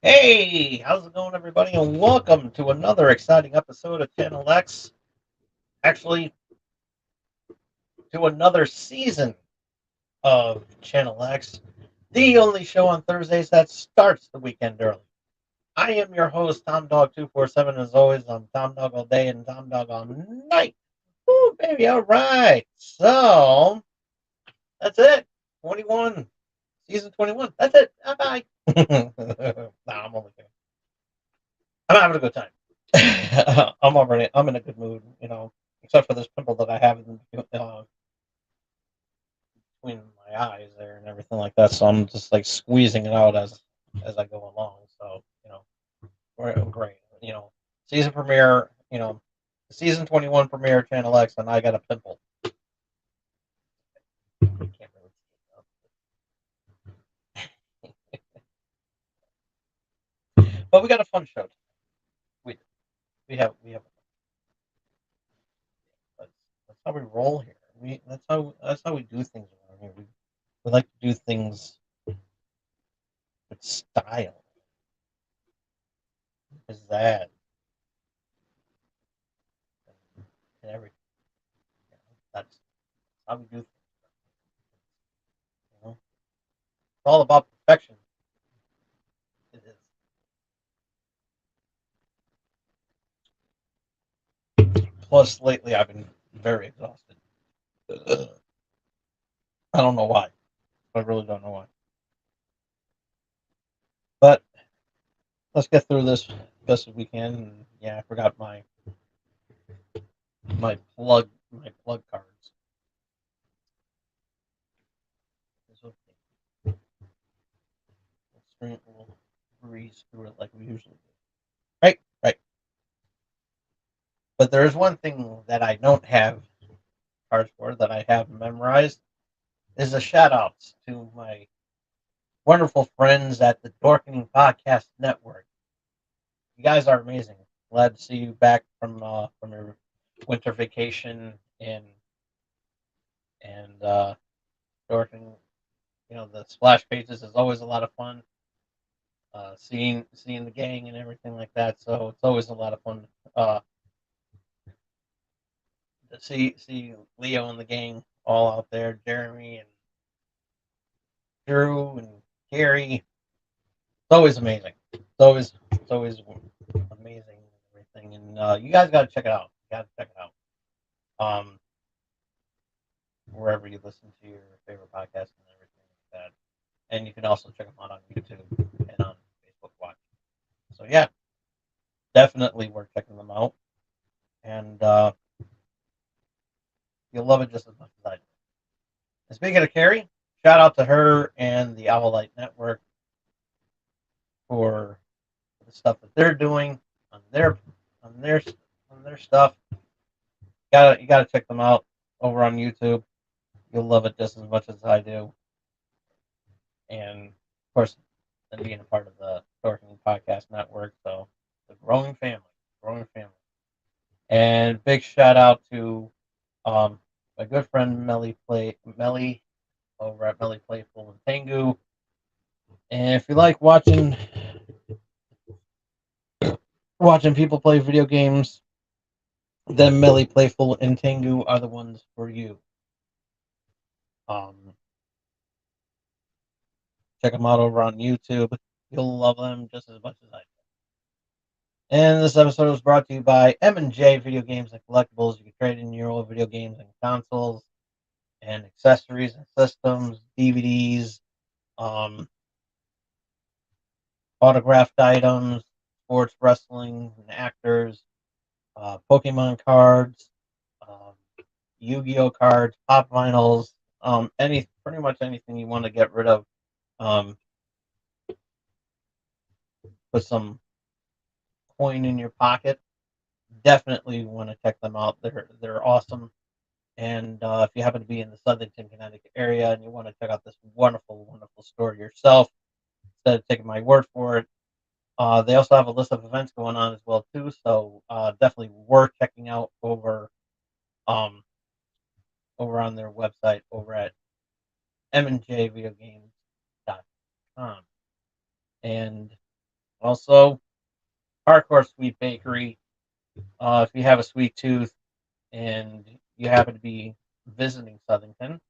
Hey, how's it going, everybody? And welcome to another exciting episode of Channel X. Actually, to another season of Channel X, the only show on Thursdays that starts the weekend early. I am your host, Tom Dog 247. As always, I'm Tom Dog all day and Tom Dog all night. Woo, baby, all right. So, that's it. 21, season 21. That's it. Bye bye. Nah, I'm only kidding. I'm having a good time. I'm in a good mood, except for this pimple that I have between my eyes there and everything like that. So I'm just like squeezing it out as I go along. So we're great. Season premiere. Season 21 premiere Channel X, and I got a pimple. You can't really see it, but we got a fun show. We we have. That's, that's how we roll here. That's how we do things around here. We like to do things with style. Is that and everything? That's how we do things. It's all about perfection. It is. Plus, lately I've been very exhausted. I don't know why. I really don't know why. But let's get through this best as we can. And yeah, I forgot my plug cards. It's okay. We'll breeze through it like we usually do. Right, right. But there is one thing that I don't have cards for that I have memorized is a shout outs to my wonderful friends at the Dorkening Podcast Network. You guys are amazing. Glad to see you back from your winter vacation and Dorking. The splash pages is always a lot of fun. Seeing the gang and everything like that. So it's always a lot of fun to see Leo and the gang all out there. Jeremy and Drew and Gary. It's always amazing. It's always amazing and everything. And you guys got to check it out. You got to check it out. Wherever you listen to your favorite podcast and everything like that. And you can also check them out on YouTube and on Facebook Watch. So yeah, definitely worth checking them out. And you'll love it just as much as I do. And speaking of Carrie, shout out to her and the Owlite Network for the stuff that they're doing on their on their on their stuff. You gotta check them out over on YouTube. You'll love it just as much as I do. And of course, and being a part of the Dorking Podcast Network, so the growing family. And big shout out to my good friend Melly over at Melly Playful and Tengu. And if you like watching people play video games, then Melly Playful and Tengu are the ones for you. Um, Check them out over on YouTube. You'll love them just as much as I do. And this episode was brought to you by M&J Video Games and Collectibles. You can trade in your old video games and consoles and accessories and systems, DVDs, um, autographed items, sports wrestling and actors, Pokemon cards, um, Yu-Gi-Oh cards, pop vinyls, pretty much anything you want to get rid of. Um, put some coin in your pocket. Definitely want to check them out. They're awesome. And if you happen to be in the Southington, Connecticut area and you want to check out this wonderful, wonderful store yourself, instead of taking my word for it, they also have a list of events going on as well too. So definitely worth checking out um, over on their website over at mnjvideogames.com. And Also, Hardcore Sweet Bakery. If you have a sweet tooth and you happen to be visiting Southington,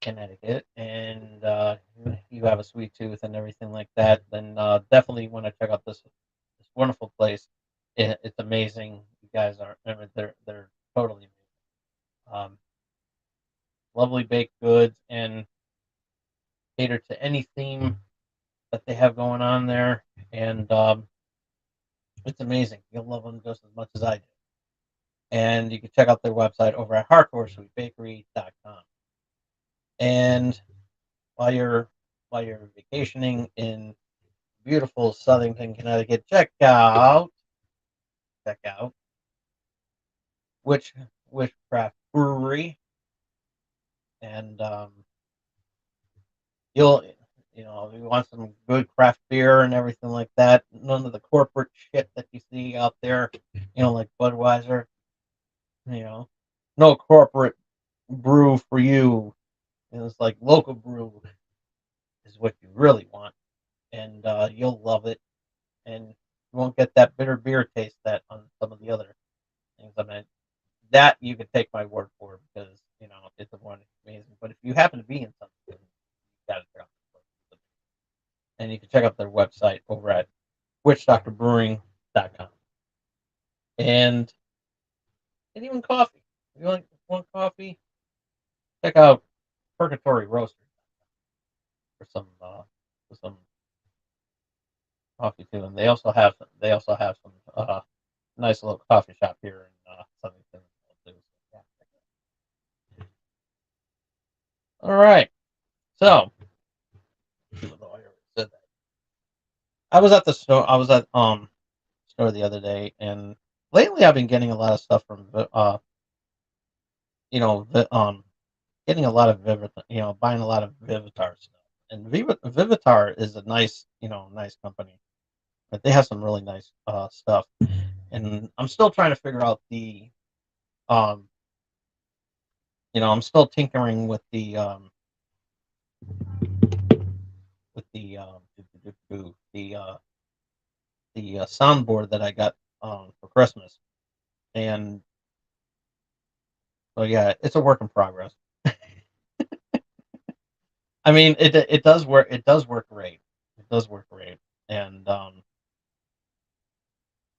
Connecticut, and you have a sweet tooth and everything like that, then definitely want to check out this wonderful place. It's amazing. You guys are, I mean, they're totally amazing. Lovely baked goods and cater to any theme that they have going on there, and it's amazing. You'll love them just as much as I do. And you can check out their website over at hardcoresweetbakery.com. And while you're while you're vacationing in beautiful Southington, Connecticut, check out which Witchcraft Brewery, and you'll you want some good craft beer and everything like that. None of the corporate shit that you see out there, like Budweiser. No corporate brew for you. It's like local brew is what you really want, and you'll love it. And you won't get that bitter beer taste that on some of the other things. I mean, that you can take my word for because it's a one amazing. But if you happen to be in something, you gotta check out the and you can check out their website over at witchdoctorbrewing.com. And even coffee. If you want coffee, check out Purgatory Roasters for some coffee too. And they also have some nice little coffee shop here in Southern too. So, yeah. All right. So even though I already said that, I was at the store. I was at store the other day, and lately I've been getting a lot of stuff from getting a lot of Vivitar, buying a lot of Vivitar stuff. And Vivitar is a nice company, but they have some really nice stuff. And I'm still trying to figure out um, I'm still tinkering with the soundboard that I got for Christmas. And so yeah, it's a work in progress. I mean, it does work. It does work great. It does work great, and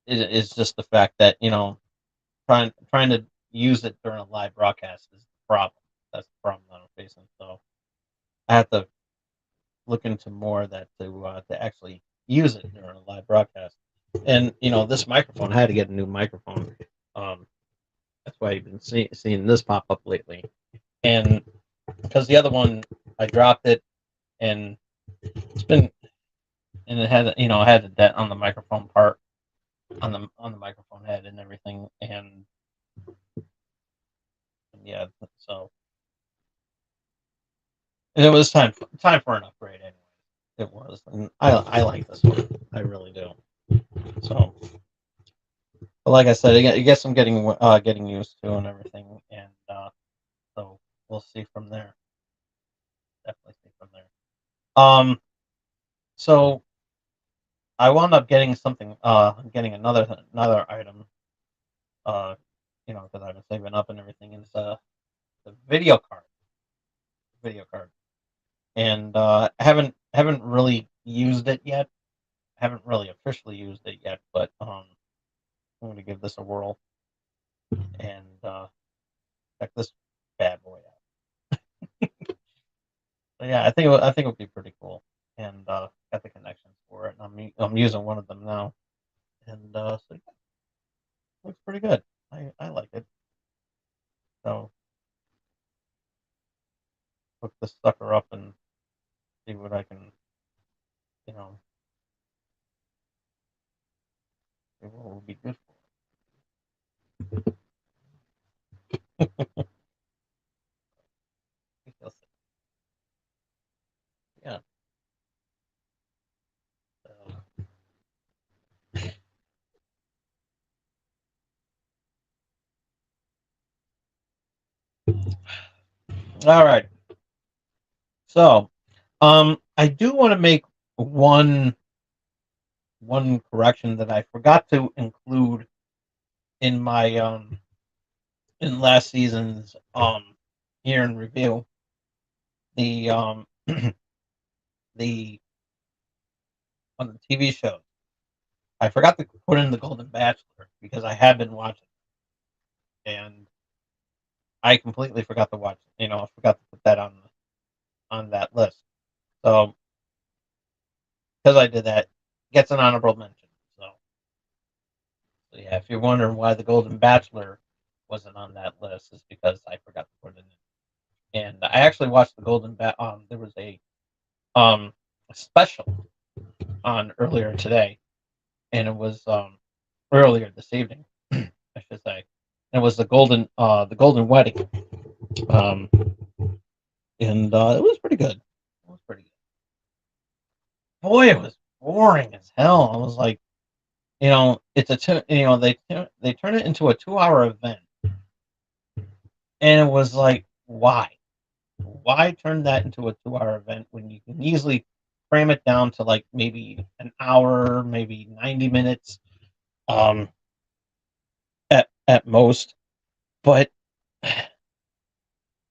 it's just the fact that trying to use it during a live broadcast is the problem. That's the problem that I'm facing. So I have to look into more of that to actually use it during a live broadcast. And this microphone, I had to get a new microphone. Um, that's why I've been seeing this pop up lately. And because the other one, I dropped it, and it's been and it had I had a dent on the microphone part on the microphone head and everything, and yeah, so and it was time for an upgrade anyway. It was, and I like this one. I really do. So, but like I said, I guess I'm getting used to and everything, and so we'll see from there. Definitely see from there. So I wound up getting something. Getting another item. Uh, because I've been saving up and everything. And it's the video card, and I haven't really used it yet. I haven't really officially used it yet, but I'm going to give this a whirl and check this bad boy out. So yeah, I think it would be pretty cool, and got the connections for it. And I'm using one of them now, and so yeah, it looks pretty good. I like it. So hook this sucker up and see what I can, you know, see what will be good for. Yeah. So, all right. So, I do want to make one one correction that I forgot to include in my in last season's year in review. The the on the TV shows. I forgot to put in the Golden Bachelor because I had been watching and I completely forgot to watch it. I forgot to put that on that list. So because I did that, gets an honorable mention. So yeah, if you're wondering why the Golden Bachelor wasn't on that list, is because I forgot to put it in. And I actually watched the Golden there was um a special on earlier today, and it was earlier this evening, I should say. And it was the Golden Wedding. Um and it was pretty good. It was pretty good. Boy, it was boring as hell. I was like, it's they turn it into a 2 hour event, and it was like, why turn that into a 2 hour event when you can easily cram it down to like maybe an hour, maybe 90 minutes, um, at most. But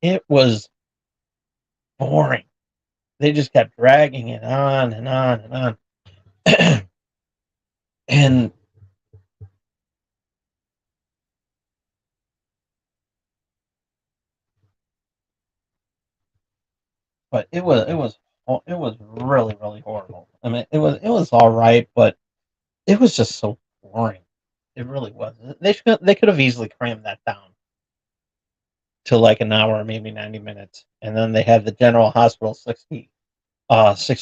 it was boring. They just kept dragging it on and on and on, and but it was really really horrible. I mean, it was all right, but it was just so boring. It really was. They could have easily crammed that down to like an hour, maybe 90 minutes, and then they had the General Hospital 60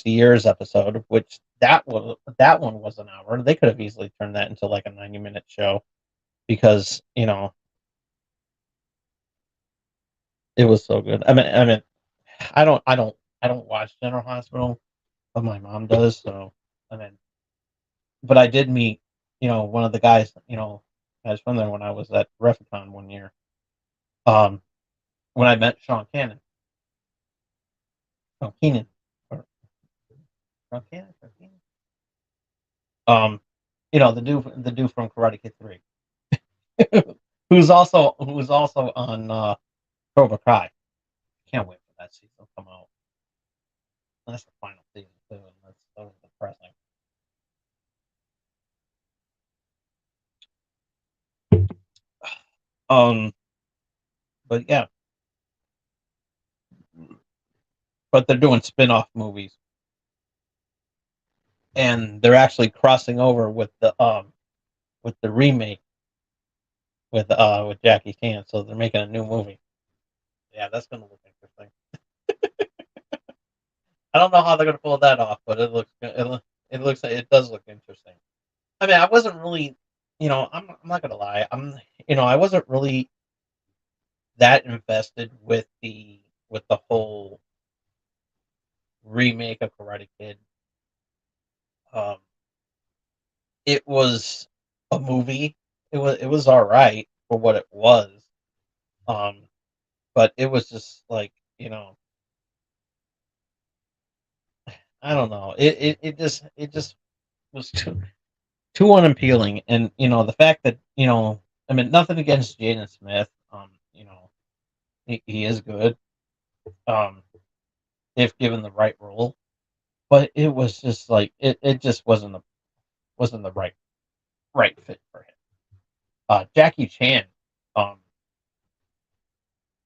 years episode, which that one was an hour. They could have easily turned that into like a 90-minute show because it was so good. I mean, I don't watch General Hospital, but my mom does. So I mean, but I did meet one of the guys guys from there when I was at Reficon one year. Um, when I met Sean Keenan, or Sean Keenan, um, the dude from Karate Kid 3, who's also on Cobra Kai. Can't wait for that season to come out. That's the final season too, and that's depressing. Um, but yeah, but they're doing spin-off movies, and they're actually crossing over with the remake with Jackie Chan, so they're making a new movie. Yeah, that's gonna look interesting. I don't know how they're gonna pull that off, but it does look interesting. I mean, I wasn't really, I'm not gonna lie, I wasn't really that invested with the whole remake of Karate Kid. Um, it was a movie. It was all right for what it was. Um, but it was just like I don't know. It just was too unappealing, and the fact that I mean, nothing against Jaden Smith. He is good. Um, if given the right role, but it was just like it just wasn't the right fit for him. Jackie Chan um,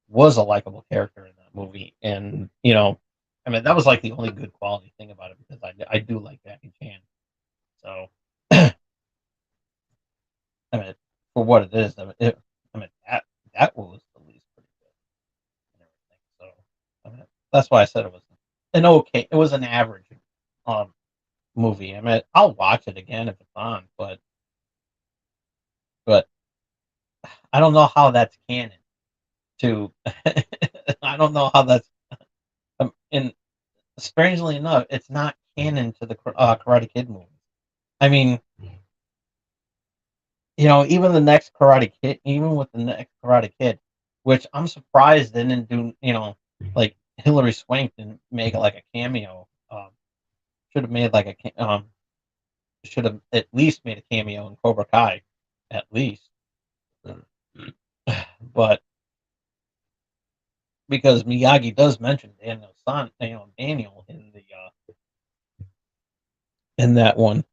was a likable character in that movie, and I mean that was like the only good quality thing about it because I do like Jackie Chan. So I mean, for what it is, I mean that was at least pretty good and everything. So I mean that's why I said it was an okay. It was an average um movie. I mean I'll watch it again if it's on, but I don't know how that's canon to. I don't know how that's and strangely enough, it's not canon to the Karate Kid movie. I mean, even with the next Karate Kid, which I'm surprised they didn't do, like Hilary Swank didn't make like a cameo. Should have made like should have at least made a cameo in Cobra Kai, at least. But because Miyagi does mention Daniel San, Daniel in that one,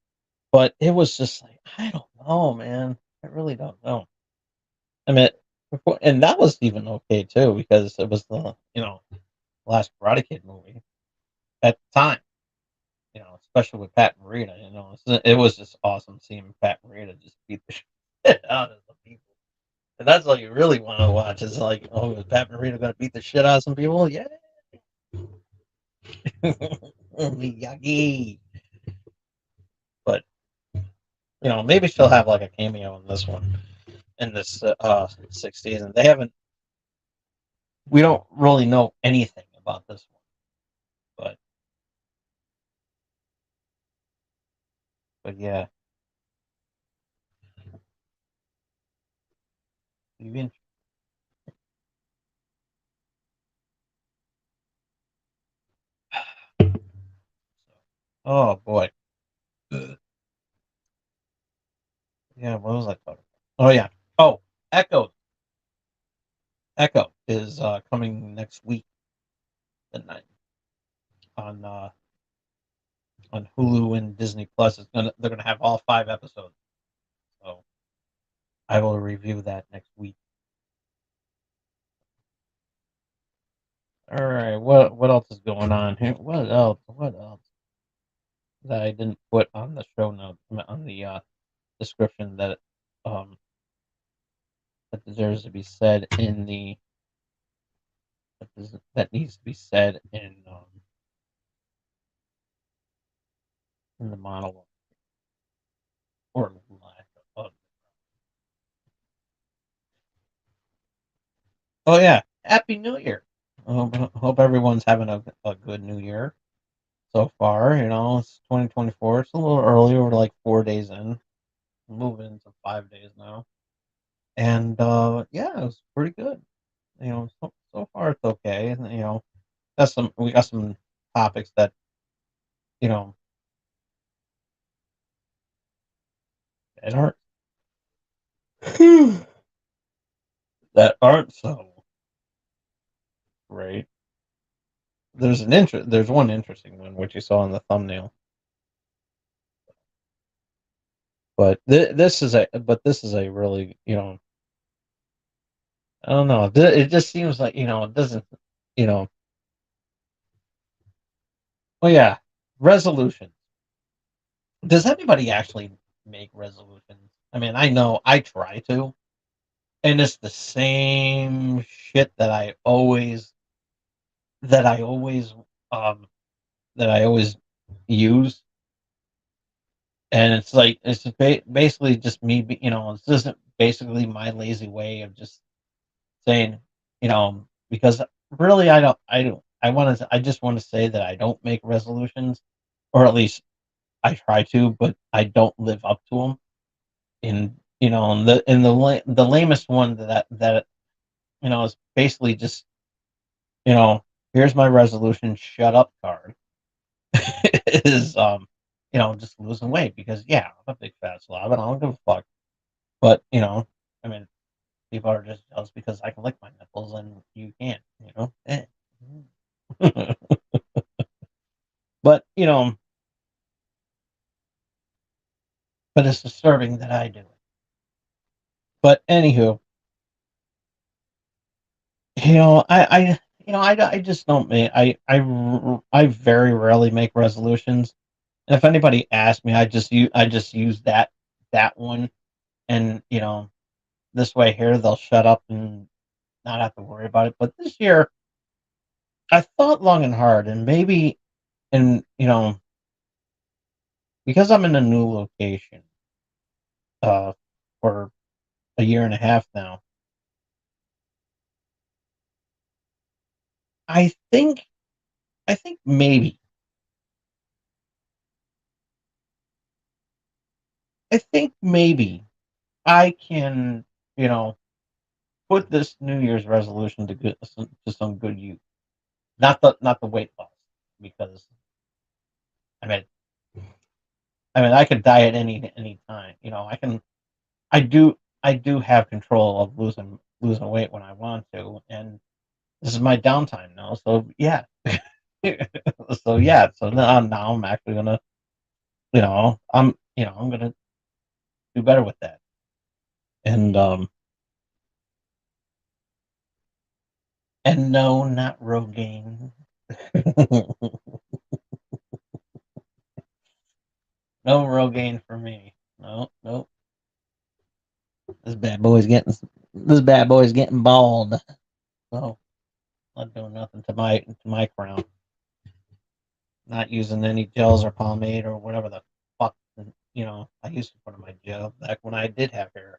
but it was just like I don't know, man. I really don't know. I mean, and that was even okay too because it was the last Karate Kid movie at the time. Especially with Pat Morita. It was just awesome seeing Pat Morita just beat the shit out of the people. And that's all you really want to watch. Is like, oh, is Pat Morita going to beat the shit out of some people? Yeah. Miyagi. But maybe she'll have like a cameo in this one, in this sixth season. They haven't. We don't really know anything about this one, but yeah. Even, oh boy. Yeah, what was I talking about? Oh yeah. Oh, Echo. Echo is coming next week at night on Hulu and Disney Plus. They're gonna have all 5 episodes. So I will review that next week. All right. What else is going on here? What else? What else that I didn't put on the show notes on the description um that deserves to be said that needs to be said in the monologue or lack of. Oh yeah, Happy New Year. Hope everyone's having a good New Year so far. It's 2024. It's a little early. We're like 4 days in, moving into 5 days now, and yeah, it was pretty good. So far it's okay. And, we got some topics you know that aren't that aren't so great. There's one interesting one which you saw in the thumbnail, but this is a really I don't know. It just seems like it doesn't you know. Well, yeah, resolution. Does anybody actually make resolutions? I mean, I know I try to, and it's the same shit that I always um that I always use, and it's like it's just basically just me. It's just basically my lazy way of just saying, because really I just want to say that I don't make resolutions, or at least I try to, but I don't live up to them. The lamest one that is basically just you know here's my resolution, shut up card is just losing weight because yeah, I'm a big fat slob and I don't give a fuck. But I mean, people are just jealous because I can lick my nipples and you can't. But but it's disturbing that I do it. But anywho, I just don't make I very rarely make resolutions. And if anybody asks me, I just use that one, and this way here they'll shut up and not have to worry about it. But this year I thought long and hard, and maybe, and because I'm in a new location uh for a year and a half now, I think I think maybe I can you know put this New Year's resolution to some good use. Not the weight loss, because I mean I mean, I could die at any time. You know, I can. I do have control of losing weight when I want to, and this is my downtime now. So yeah, so yeah. So now I'm actually gonna, I'm gonna do better with that. And and no, not Rogaine. No Rogaine for me. No, no. This bad boy's getting bald. So not doing nothing to my crown. Not using any gels or pomade or whatever the fuck. I used to put on my gel back when I did have hair.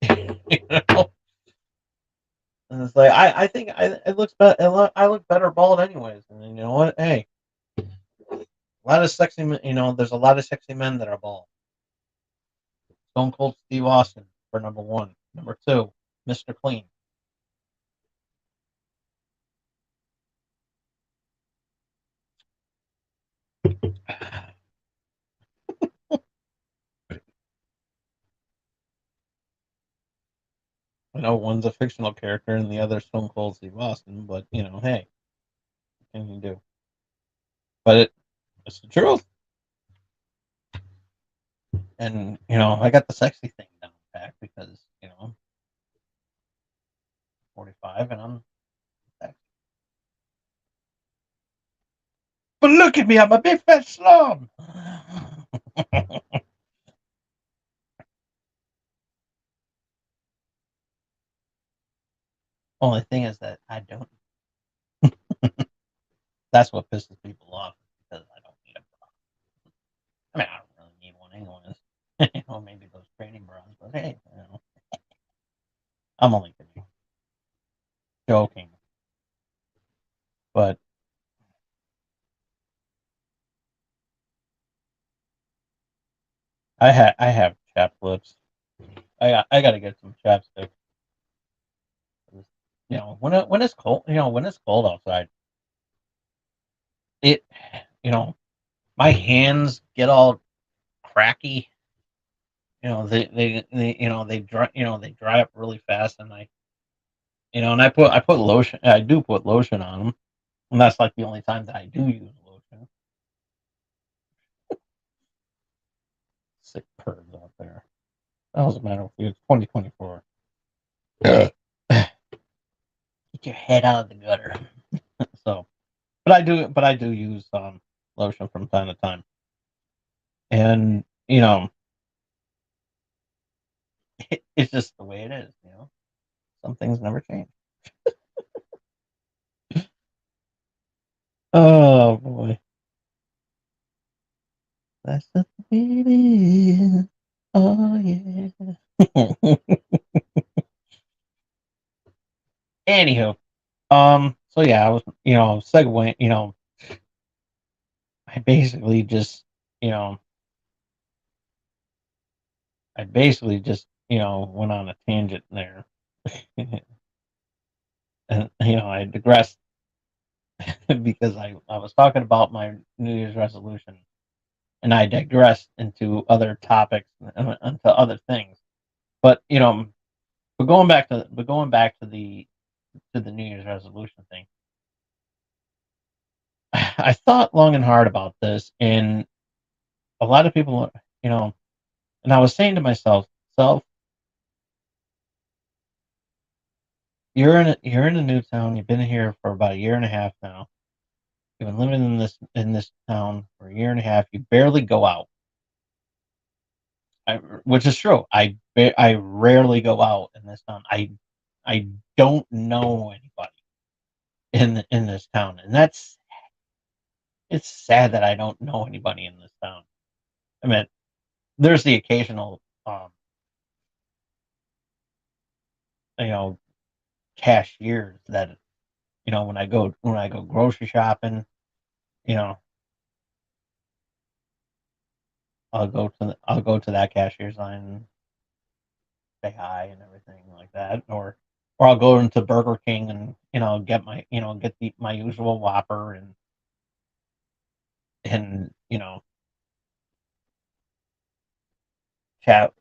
you know? And it's like I think it looks better. I look better bald anyways. And you know what? Hey, a lot of sexy men. There's a lot of sexy men that are bald. Stone Cold Steve Austin for number one. Number two, Mr. Clean. I know one's a fictional character and the other Stone Cold Steve Austin, but hey, what can you do? But it's the truth. And I got the sexy thing down back because 45 and I'm sexy. But look at me, I'm a big fat slob. Only thing is that I don't. That's what pisses people off because I don't need a bra. I mean, I don't really need one anyways. Maybe those training bras, but hey, I'm only kidding, joking. But I have chapped lips. I got to get some chapstick. When it's cold, when it's cold outside, it, you know, my hands get all cracky. They dry up really fast, and I put lotion. I do put lotion on them, and that's like the only time that I do use lotion. Sick pervs out there. That doesn't matter with you. It's 2024. Get your head out of the gutter. So, but I do use lotion from time to time, and it's just the way it is. Some things never change. Oh boy, that's the way it is. Oh yeah. Anywho, so yeah, I was, segue. I basically just, you know, went on a tangent there, and I digressed because I was talking about my New Year's resolution, and I digressed into other topics and into other things. But but going back to the New Year's resolution thing, I thought long and hard about this, and a lot of people, you know, and I was saying to myself, "Self, you're in a new town. You've been here for about a year and a half now. You've been living in this town for a year and a half. You barely go out, which is true. I rarely go out in this town. I don't know anybody in this town, and it's sad that I don't know anybody in this town. I mean, there's the occasional, you know, cashiers that when I go grocery shopping, you know, I'll go to that cashier's line and say hi and everything like that, or I'll go into Burger King and get my usual Whopper and chat,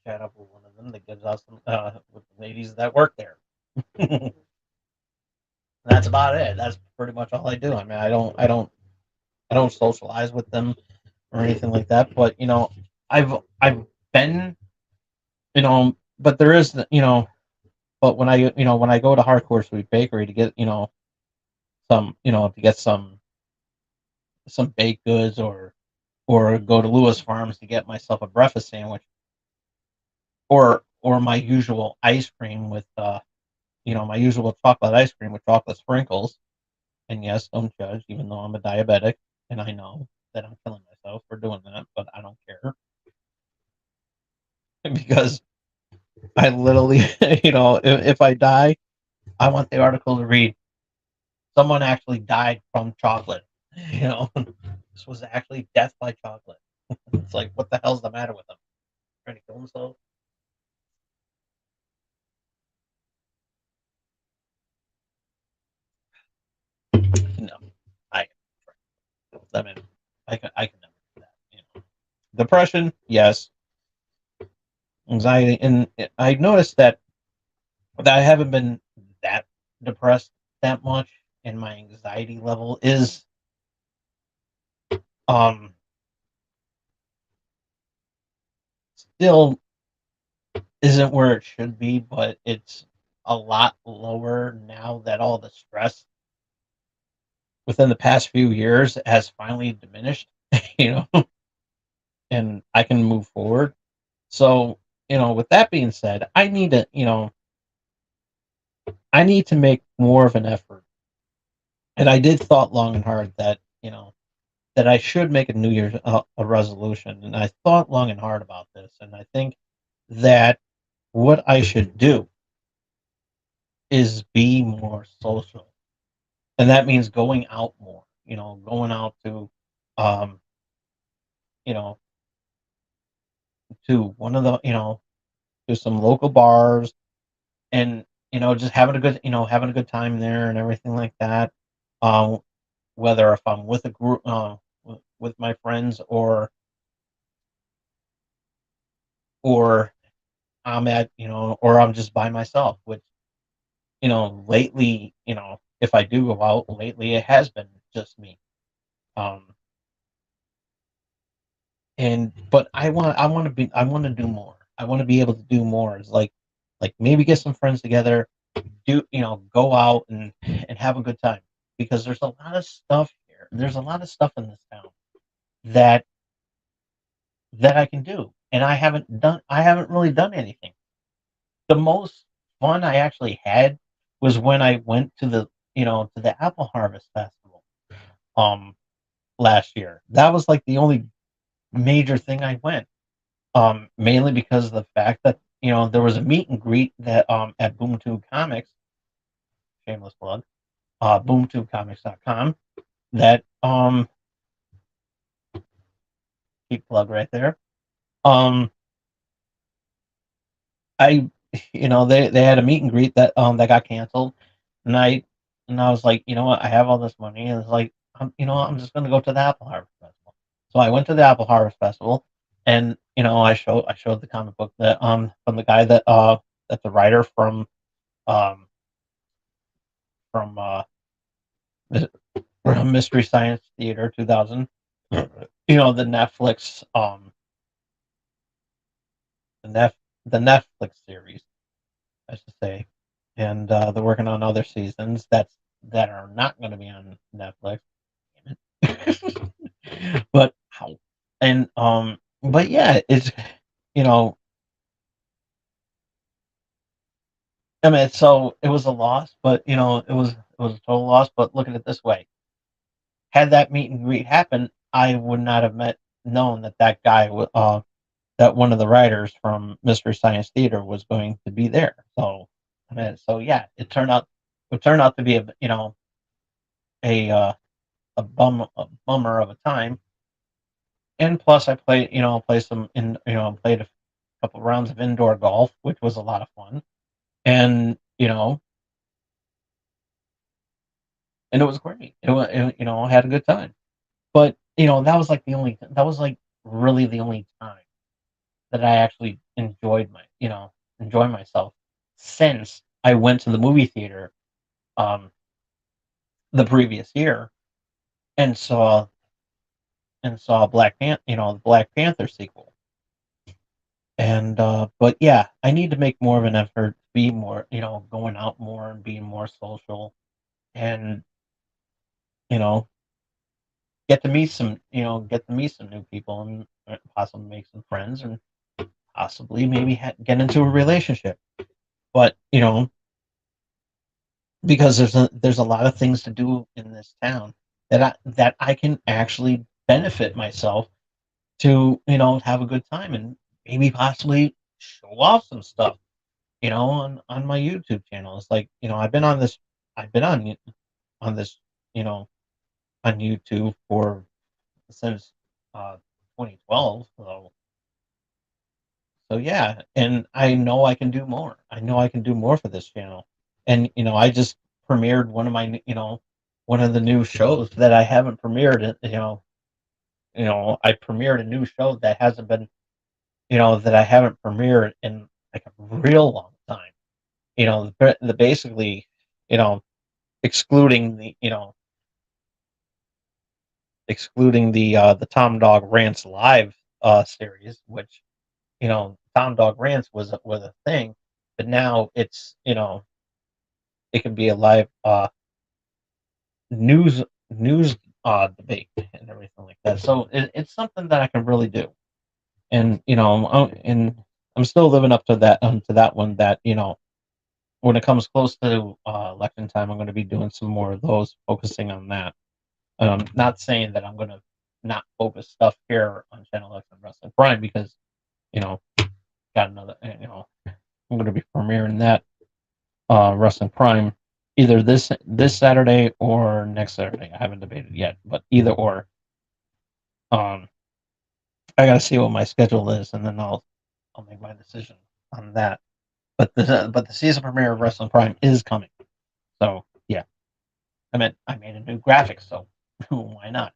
chat up with one of them that gives us with the ladies that work there. That's about it. That's pretty much all I do. I mean, I don't socialize with them or anything like that. But I've been, but there is, but when I go to Hardcore Sweet Bakery to get, to get some baked goods or go to Lewis Farms to get myself a breakfast sandwich or my usual ice cream with my usual chocolate ice cream with chocolate sprinkles. And yes, don't judge, even though I'm a diabetic and I know that I'm killing myself for doing that, but I don't care because I literally, if I die, I want the article to read someone actually died from chocolate. You know, this was actually death by chocolate. It's like, what the hell's the matter with them? Trying to kill themselves? No, I, I mean, I can never do that. Depression, yes. Anxiety, and I noticed that I haven't been that depressed that much, and my anxiety level is um still isn't where it should be, but it's a lot lower now that all the stress within the past few years has finally diminished, you know, and I can move forward. So, with that being said, I need to make more of an effort. And I did thought long and hard that, that I should make a New Year's a resolution. And I thought long and hard about this. And I think that what I should do is be more social. And that means going out more, going out um, you know, to one of the, to some local bars and, just having a good time there and everything like that. Um, whether if I'm with a group, with my friends or or I'm just by myself, which, lately, if I do go out lately, it has been just me. Um, but I want to do more. I want to be able to do more. It's like maybe get some friends together, go out and have a good time because there's a lot of stuff here. There's a lot of stuff in this town that that I can do, and I haven't really done anything. The most fun I actually had was when I went to the Apple Harvest Festival um last year. That was like the only major thing I went. Mainly because of the fact that there was a meet and greet that at BoomTube Comics, shameless plug, boomtubecomics.com, that keep plug right there. Um, I they had a meet and greet that got canceled, and I was like, what, I have all this money, and it's like, I'm just gonna go to the Apple Harvest Festival. So I went to the Apple Harvest Festival, and I showed the comic book that from the guy that's a writer um from Mystery Science Theater 2000. The Netflix the Nef the Netflix series, I should say, and they're working on other seasons that are not going to be on Netflix. but how? And but yeah, it's you know, I mean, so it was a loss, but it was a total loss. But look at it this way: had that meet and greet happened, I would not have known that that guy that one of the writers from Mystery Science Theater was going to be there. So I mean, so yeah, it turned out to be a uh, a bummer of a time. And plus, I played played a couple rounds of indoor golf, which was a lot of fun, and and it was great. I had a good time. But that was like that was like really the only time that I actually enjoy myself since I went to the movie theater um the previous year and saw the Black Panther sequel. And but yeah, I need to make more of an effort to be more, going out more and being more social and, you know, get to meet some new people and possibly make some friends and possibly maybe get into a relationship. But, because there's a lot of things to do in this town that I can actually benefit myself to, have a good time and maybe possibly show off some stuff, on my YouTube channel. It's like, I've been on this, you know, on YouTube for since 2012. So yeah, and I know I can do more. I know I can do more for this channel. And I just premiered one of the new shows that I haven't premiered. I premiered a new show that hasn't been, that I haven't premiered in like a real long time. The basically, you know, excluding the Tom Dog Rants live series, which Tom Dog Rants was a thing, but now it can be a live news news debate and everything like that. So it's something that I can really do, and I'm still living up to that one. That when it comes close to election time, I'm going to be doing some more of those, focusing on that. Not saying that I'm going to not focus stuff here on Channel X and Wrestling Prime because you know got another I'm going to be premiering that Wrestling Prime either this Saturday or next Saturday. I haven't debated yet, but either or. Um, I got to see what my schedule is, and then I'll make my decision on that. But the season premiere of Wrestling Prime is coming, so yeah. I made a new graphic, so why not?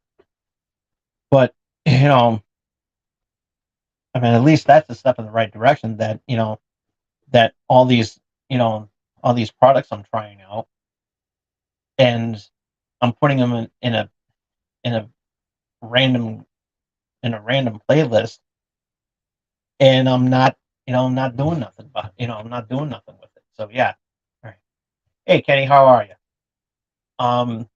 But at least that's a step in the right direction. That you know all these products I'm trying out, and I'm putting them in a random random playlist, and I'm not doing nothing. But I'm not doing nothing with it. So yeah. All right. Hey Kenny, how are you? Um.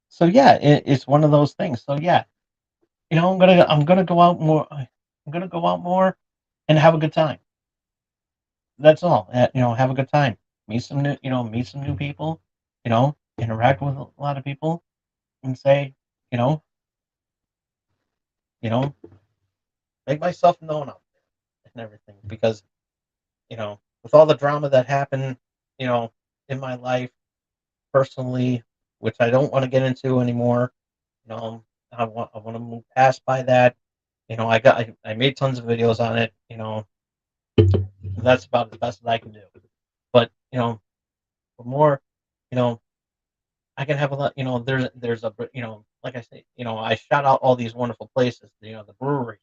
So yeah, it's one of those things. So yeah, I'm gonna go out more. I'm gonna go out more and have a good time. That's all. Have a good time. Meet some new people. Interact with a lot of people and say, you know, you know, make myself known out there and everything because with all the drama that happened, you know, in my life personally, which I don't want to get into anymore. I want to move past by that. I made tons of videos on it. That's about the best that I can do. But for more, you know, I can have a lot. There's like I say, I shout out all these wonderful places. The brewery,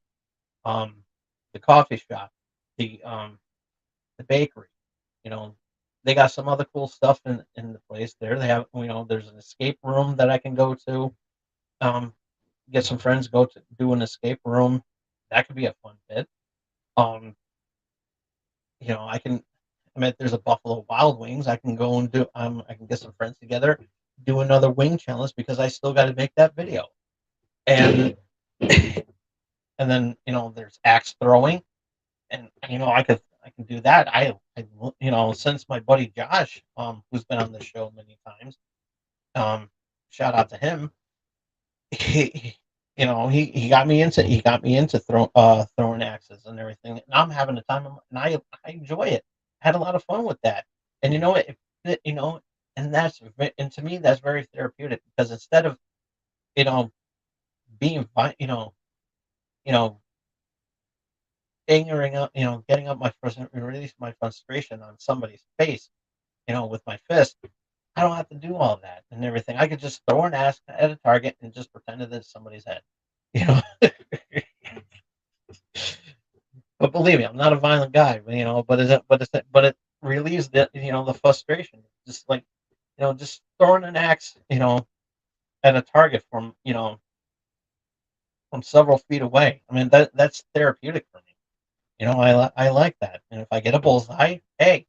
um, the coffee shop, the bakery. You know, they got some other cool stuff in the place there. They have, there's an escape room that I can go to. Um, get some friends, go to do an escape room. That could be a fun bit. Um, I can. There's a Buffalo Wild Wings. I can go and do. I can get some friends together, do another wing challenge because I still got to make that video. And and then there's axe throwing, and I can do that. Since my buddy Josh, who's been on the show many times, um, shout out to him. He, he got me into throwing axes and everything. And I'm having a time, and I enjoy it. I had a lot of fun with that, and it, and to me that's very therapeutic because instead of you know being you know angering up, getting up my frustration, release my frustration on somebody's face, with my fist. I don't have to do all that and everything. I could just throw an ask at a target and just pretend that it's somebody's head. You know, but believe me, I'm not a violent guy. But it relieves the frustration. Just like just throwing an axe at a target from several feet away. I mean that's therapeutic for me. I like that, and if I get a bullseye, hey,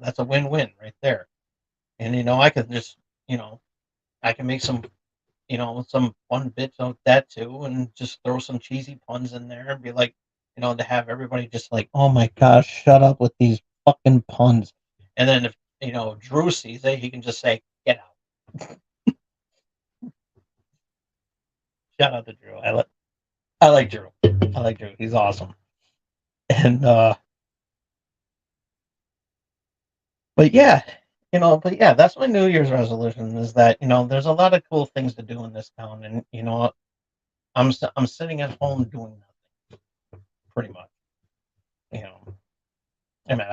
that's a win-win right there. And I could just you know I can make some fun bits of that too, and just throw some cheesy puns in there and be like, to have everybody just like, oh my gosh, shut up with these fucking puns. And then if Drew sees it, he can just say, get out. Shout out to Drew. I like Drew. I like Drew. He's awesome. And but yeah, that's my New Year's resolution is that there's a lot of cool things to do in this town, and I'm sitting at home doing nothing pretty much. You know, I mean,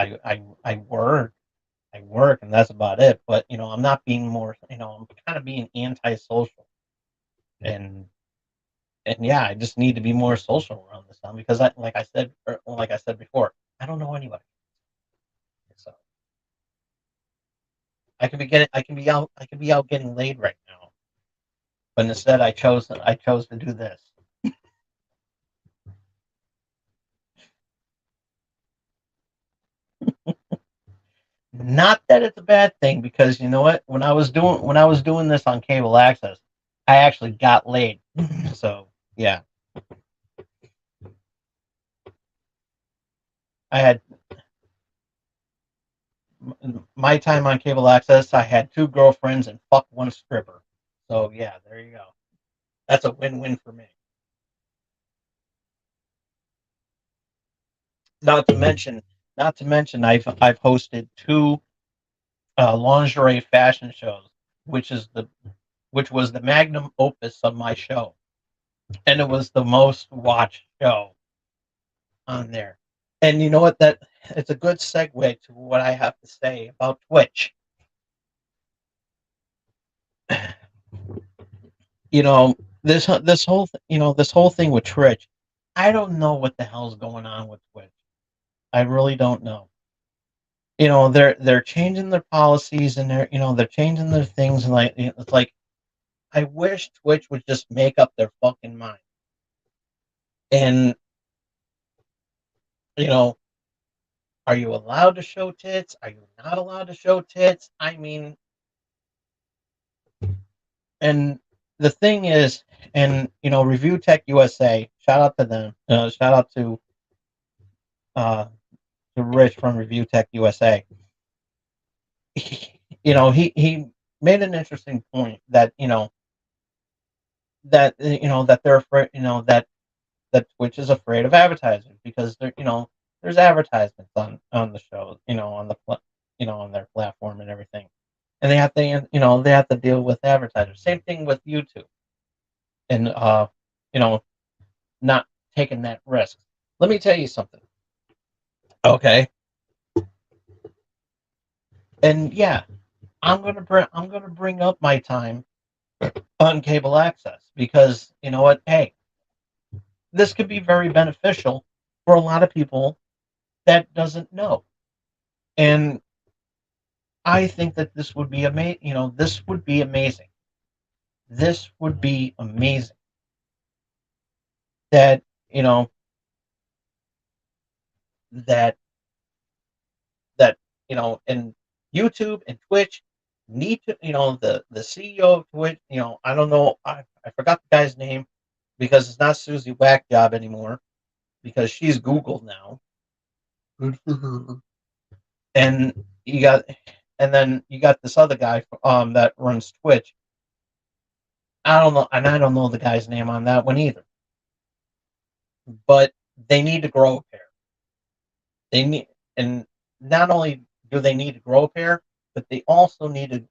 I work, and that's about it. But I'm not being more. I'm kind of being antisocial, and yeah, I just need to be more social around this town because like I said before, I don't know anybody. So I can be out getting laid right now, but instead I chose to do this. Not that it's a bad thing because you know what? When I was doing this on cable access, I actually got laid. So yeah, I had my time on cable access. I had two girlfriends and fucked one stripper. So yeah, there you go. That's a win-win for me. Not to mention, I've hosted two lingerie fashion shows, which is the which was the magnum opus of my show, and it was the most watched show on there. And you know what? That it's a good segue to what I have to say about Twitch. You know this whole thing with Twitch. I don't know what the hell's going on with Twitch. I really don't know. They're changing their policies and they're changing their things and like it's like I wish Twitch would just make up their fucking mind. And you know, are you allowed to show tits? Are you not allowed to show tits? I mean, and the thing is, and Review Tech USA, shout out to them. Shout out uh, to Rich from Review Tech USA. He made an interesting point that that they're afraid that Twitch is afraid of advertisers because there's advertisements on the show on their platform and everything, and they have to deal with advertisers. Same thing with YouTube, and you know not taking that risk. Let me tell you something, okay? And yeah, I'm gonna bring up my time on cable access because you know what? Hey, this could be very beneficial for a lot of people that doesn't know. And I think that this would be amazing. This would be amazing. This would be amazing that you know that that and YouTube and Twitch need to the CEO of Twitch. I don't know. I forgot the guy's name because it's not Susie Whackjob anymore because she's Google now. Good for her. And you got and then you got this other guy that runs Twitch. I don't know, and I don't know the guy's name on that one either. But they need to grow a pair. They need, and not only do they need to grow a pair, but they also need to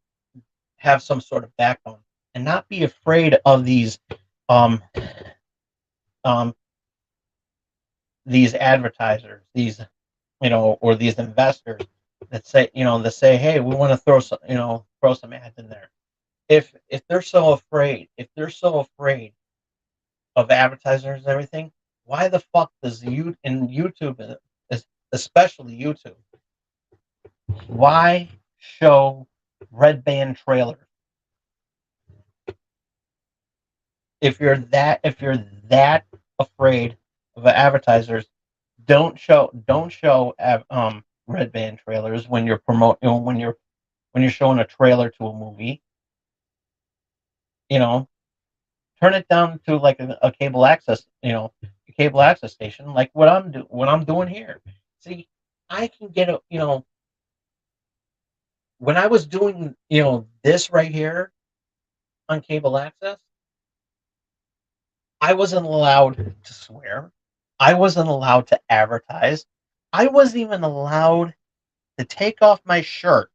have some sort of backbone and not be afraid of um um these advertisers, these or these investors that say, hey, we want to throw some ads in there. If they're so afraid of advertisers and everything, why the fuck does YouTube, especially YouTube, why show red band trailers? If you're that afraid of advertisers, don't show red band trailers when you're when you're showing a trailer to a movie. You know, turn it down to like a cable access, a cable access station, like what I'm doing here. See, I can get a, when I was doing, this right here on cable access, I wasn't allowed to swear. I wasn't allowed to advertise. I wasn't even allowed to take off my shirt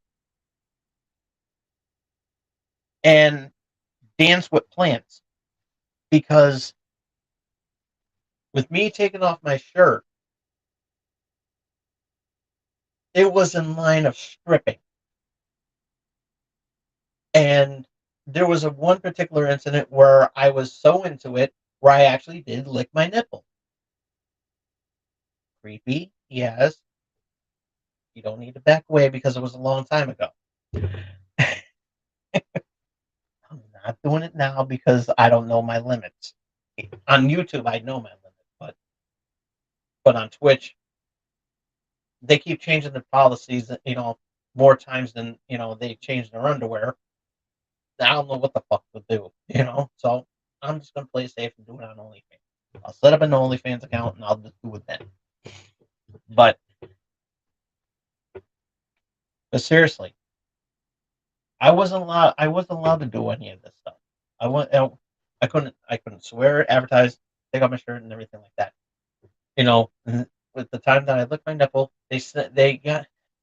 and dance with plants because with me taking off my shirt, it was in line of stripping. And there was a one particular incident where I was so into it where I actually did lick my nipple. Creepy, yes. You don't need to back away because it was a long time ago. I'm not doing it now because I don't know my limits. On YouTube, I know my limits, but on Twitch, they keep changing the policies. More times than they change their underwear. I don't know what the fuck to do. So I'm just gonna play safe and do it on OnlyFans. I'll set up an OnlyFans account and I'll just do it then. But seriously, I wasn't allowed to do any of this stuff. I want. I couldn't swear, advertise, take off my shirt, and everything like that. With the time that I licked my nipple, they said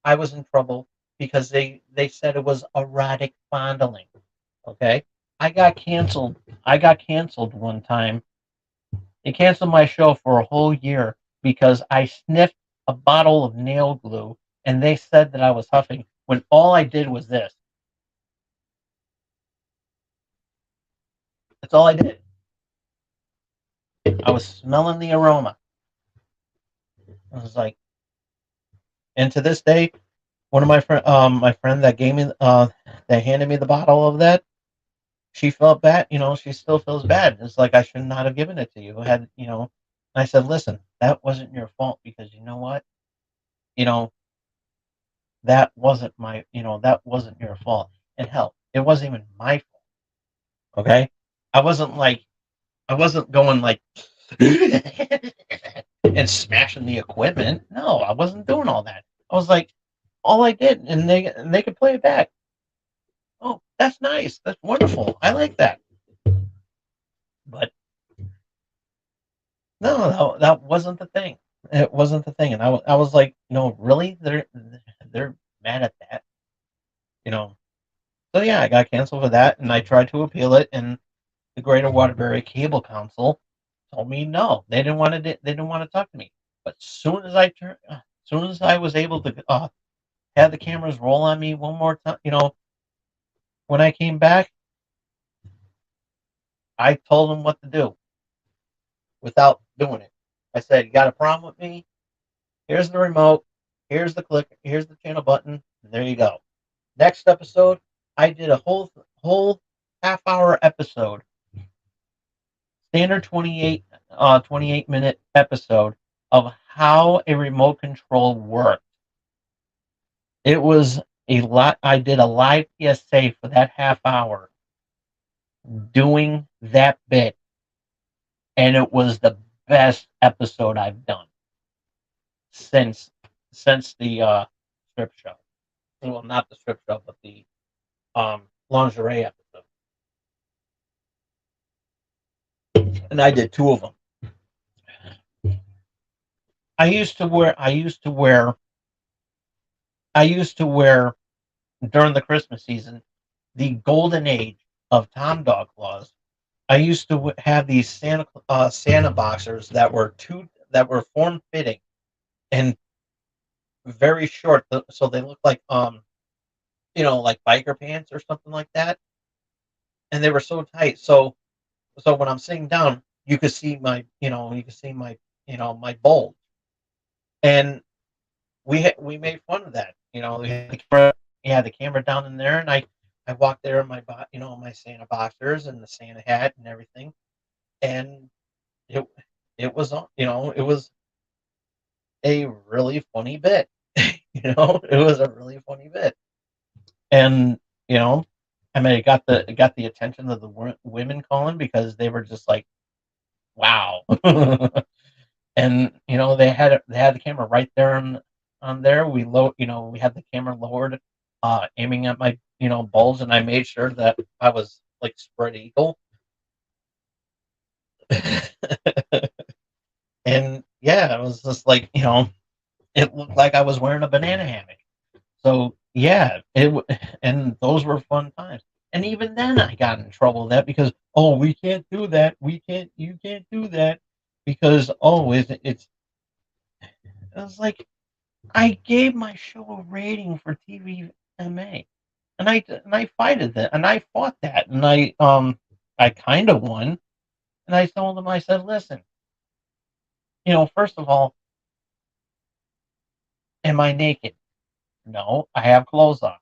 I was in trouble because they said it was erotic fondling. Okay, I got canceled. I got canceled one time. They canceled my show for a whole year because I sniffed a bottle of nail glue, and they said that I was huffing when all I did was this. That's all I did. I was smelling the aroma. I was like, and to this day, one of my friend that gave me, that handed me the bottle of that, she felt bad. She still feels bad. It's like I should not have given it to you. I said, listen, that wasn't your fault because you know what, you know, that wasn't your fault. And hell, it wasn't even my fault. Okay, I wasn't like, I wasn't going like and smashing the equipment. No, I wasn't doing all that. I was like, all I did, and they could play it back. Oh, that's nice. That's wonderful. I like that. But no, that wasn't the thing. It wasn't the thing, and I was like, no, really, they're mad at that, you know. So yeah, I got canceled for that, and I tried to appeal it, and the Greater Waterbury Cable Council told me no, they didn't want to talk to me. But soon as I was able to have the cameras roll on me one more time, when I came back, I told them what to do without doing it. I said, "You got a problem with me? Here's the remote. Here's the click. Here's the channel button. And there you go." Next episode, I did a whole half-hour episode, standard 28-minute episode of how a remote control worked. It was a lot. I did a live PSA for that half hour doing that bit, and it was the best episode I've done since the strip show. Well, not the strip show, but the lingerie episode. And I did two of them. I used to wear during the Christmas season the golden age of Tom Dog Claws. I used to have these Santa boxers that were form fitting, and very short, so they look like like biker pants or something like that, and they were so tight. So when I'm sitting down, you could see my my bulge, and we made fun of that. The camera down in there, and I walked there in my Santa boxers and the Santa hat and everything, and it it was a really funny bit. It was a really funny bit, and you know, I mean, it got the attention of the women calling because they were just like, "Wow." And they had the camera right there on there. We had the camera lowered, aiming at my bulge, and I made sure that I was like spread eagle. And yeah, it was just like it looked like I was wearing a banana hammock. So yeah, and those were fun times. And even then, I got in trouble with that because we can't do that. You can't do that because it was like I gave my show a rating for TVMA, and I fighted that, and I fought that, and I kind of won, and I told them, I said, listen, first of all, am I naked? No, I have clothes on.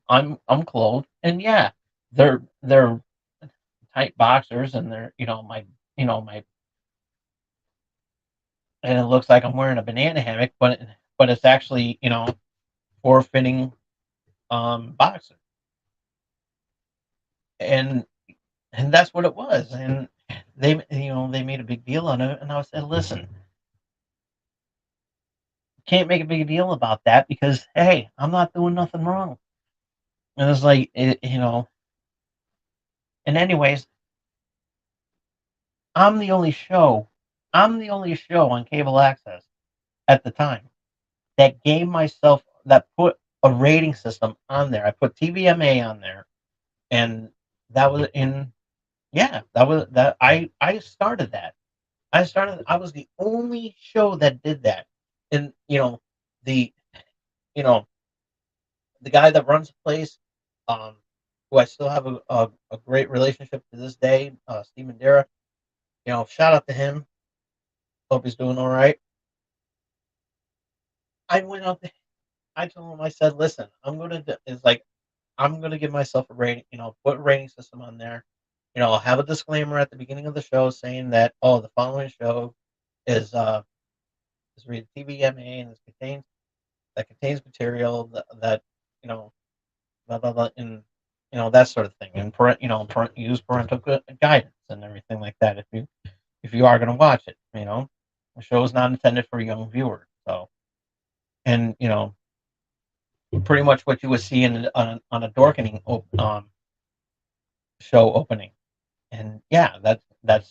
I'm clothed, and yeah, they're tight boxers, and they're my and it looks like I'm wearing a banana hammock, but it's actually four fitting boxer, and that's what it was, and they made a big deal on it, and I said, listen, can't make a big deal about that because hey, I'm not doing nothing wrong, and it's like and anyways, I'm the only show, I'm the only show on cable access at the time that put a rating system on there. I put TVMA on there, and that was in yeah, that was that I started that. I was the only show that did that. And the you know, the guy that runs the place, um, who I still have a great relationship to this day, Steve Mandera, shout out to him. Hope he's doing all right. I went out there, I told him, I said, listen, I'm gonna give myself a rating, put a rating system on there. I'll have a disclaimer at the beginning of the show saying that the following show is rated TVMA and contains material that you know blah blah blah and that sort of thing, and use parental guidance and everything like that if you are going to watch it. The show is not intended for young viewers. So, and pretty much what you would see on a Dorkening show opening. And yeah, that's the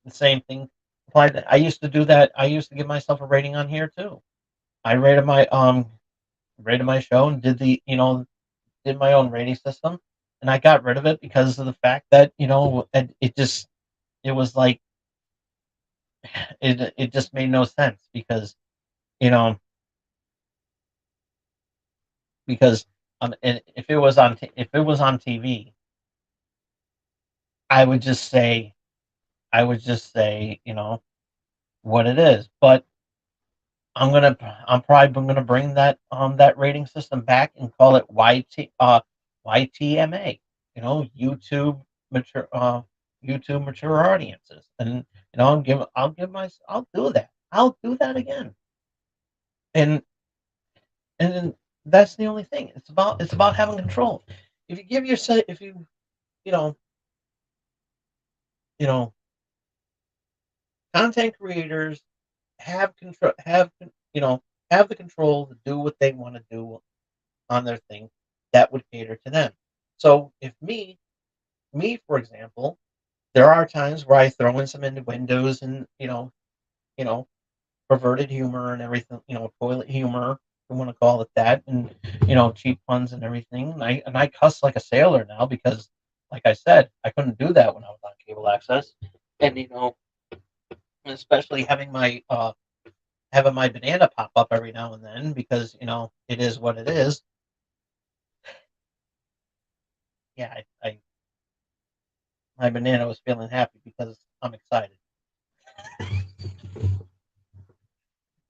same thing applied. I used to do that. I used to give myself a rating on here too. I rated my show and did my own rating system, and I got rid of it because of the fact that it was like it just made no sense because you know because and if it was on TV, I would just say what it is. But I'm probably gonna bring that rating system back and call it YTMA. Mature YouTube mature audiences, and I'll do that. I'll do that again, and then that's the only thing. It's about having control. If you give yourself, if you know you know content creators have control have the control to do what they want to do on their thing that would cater to them. So if me for example, there are times where I throw in some innuendos and you know perverted humor and everything, toilet humor, if you want to call it that, and cheap puns and everything. And I cuss like a sailor now because, like I said, I couldn't do that when I was on cable access, and especially having my banana pop up every now and then because it is what it is. Yeah, I my banana was feeling happy because I'm excited.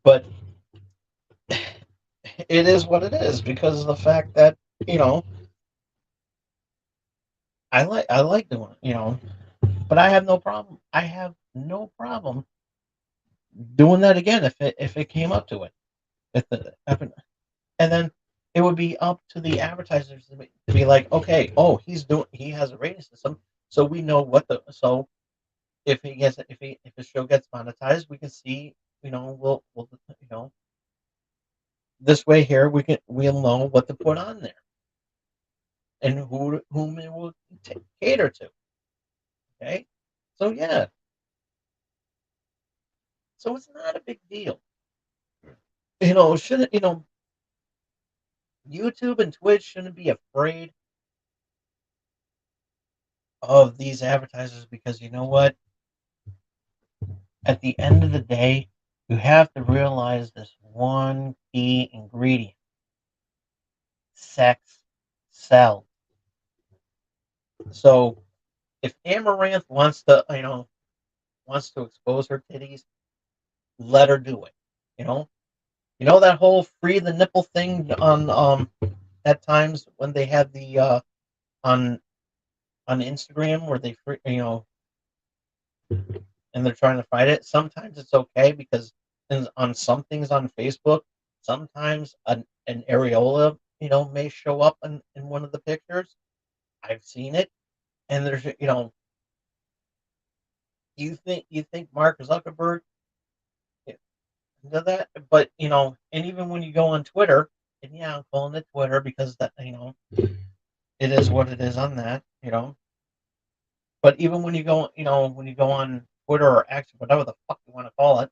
But it is what it is because of the fact that you know I like doing it. But I have no problem. I have no problem doing that again if it came up to it. If the, if it and then it would be up to the advertisers to be like, okay, oh, he has a rating system, so we know what the so if his show gets monetized, we can see, we'll this way here we'll know what to put on there and whom it will cater to. Okay, so yeah, so it's not a big deal. Shouldn't YouTube and Twitch shouldn't be afraid of these advertisers because you know what? At the end of the day, you have to realize this one key ingredient: sex sells. So if Amaranth wants to expose her titties, let her do it. You know, that whole free the nipple thing on at times when they had the on Instagram where they free, and they're trying to fight it. Sometimes it's okay because on some things on Facebook, sometimes an areola, may show up in one of the pictures. I've seen it, and there's, you think Mark Zuckerberg did that, but and even when you go on Twitter, and yeah, I'm calling it Twitter because that it is what it is on that, But even when you go on Twitter or X, whatever the fuck you want to call it,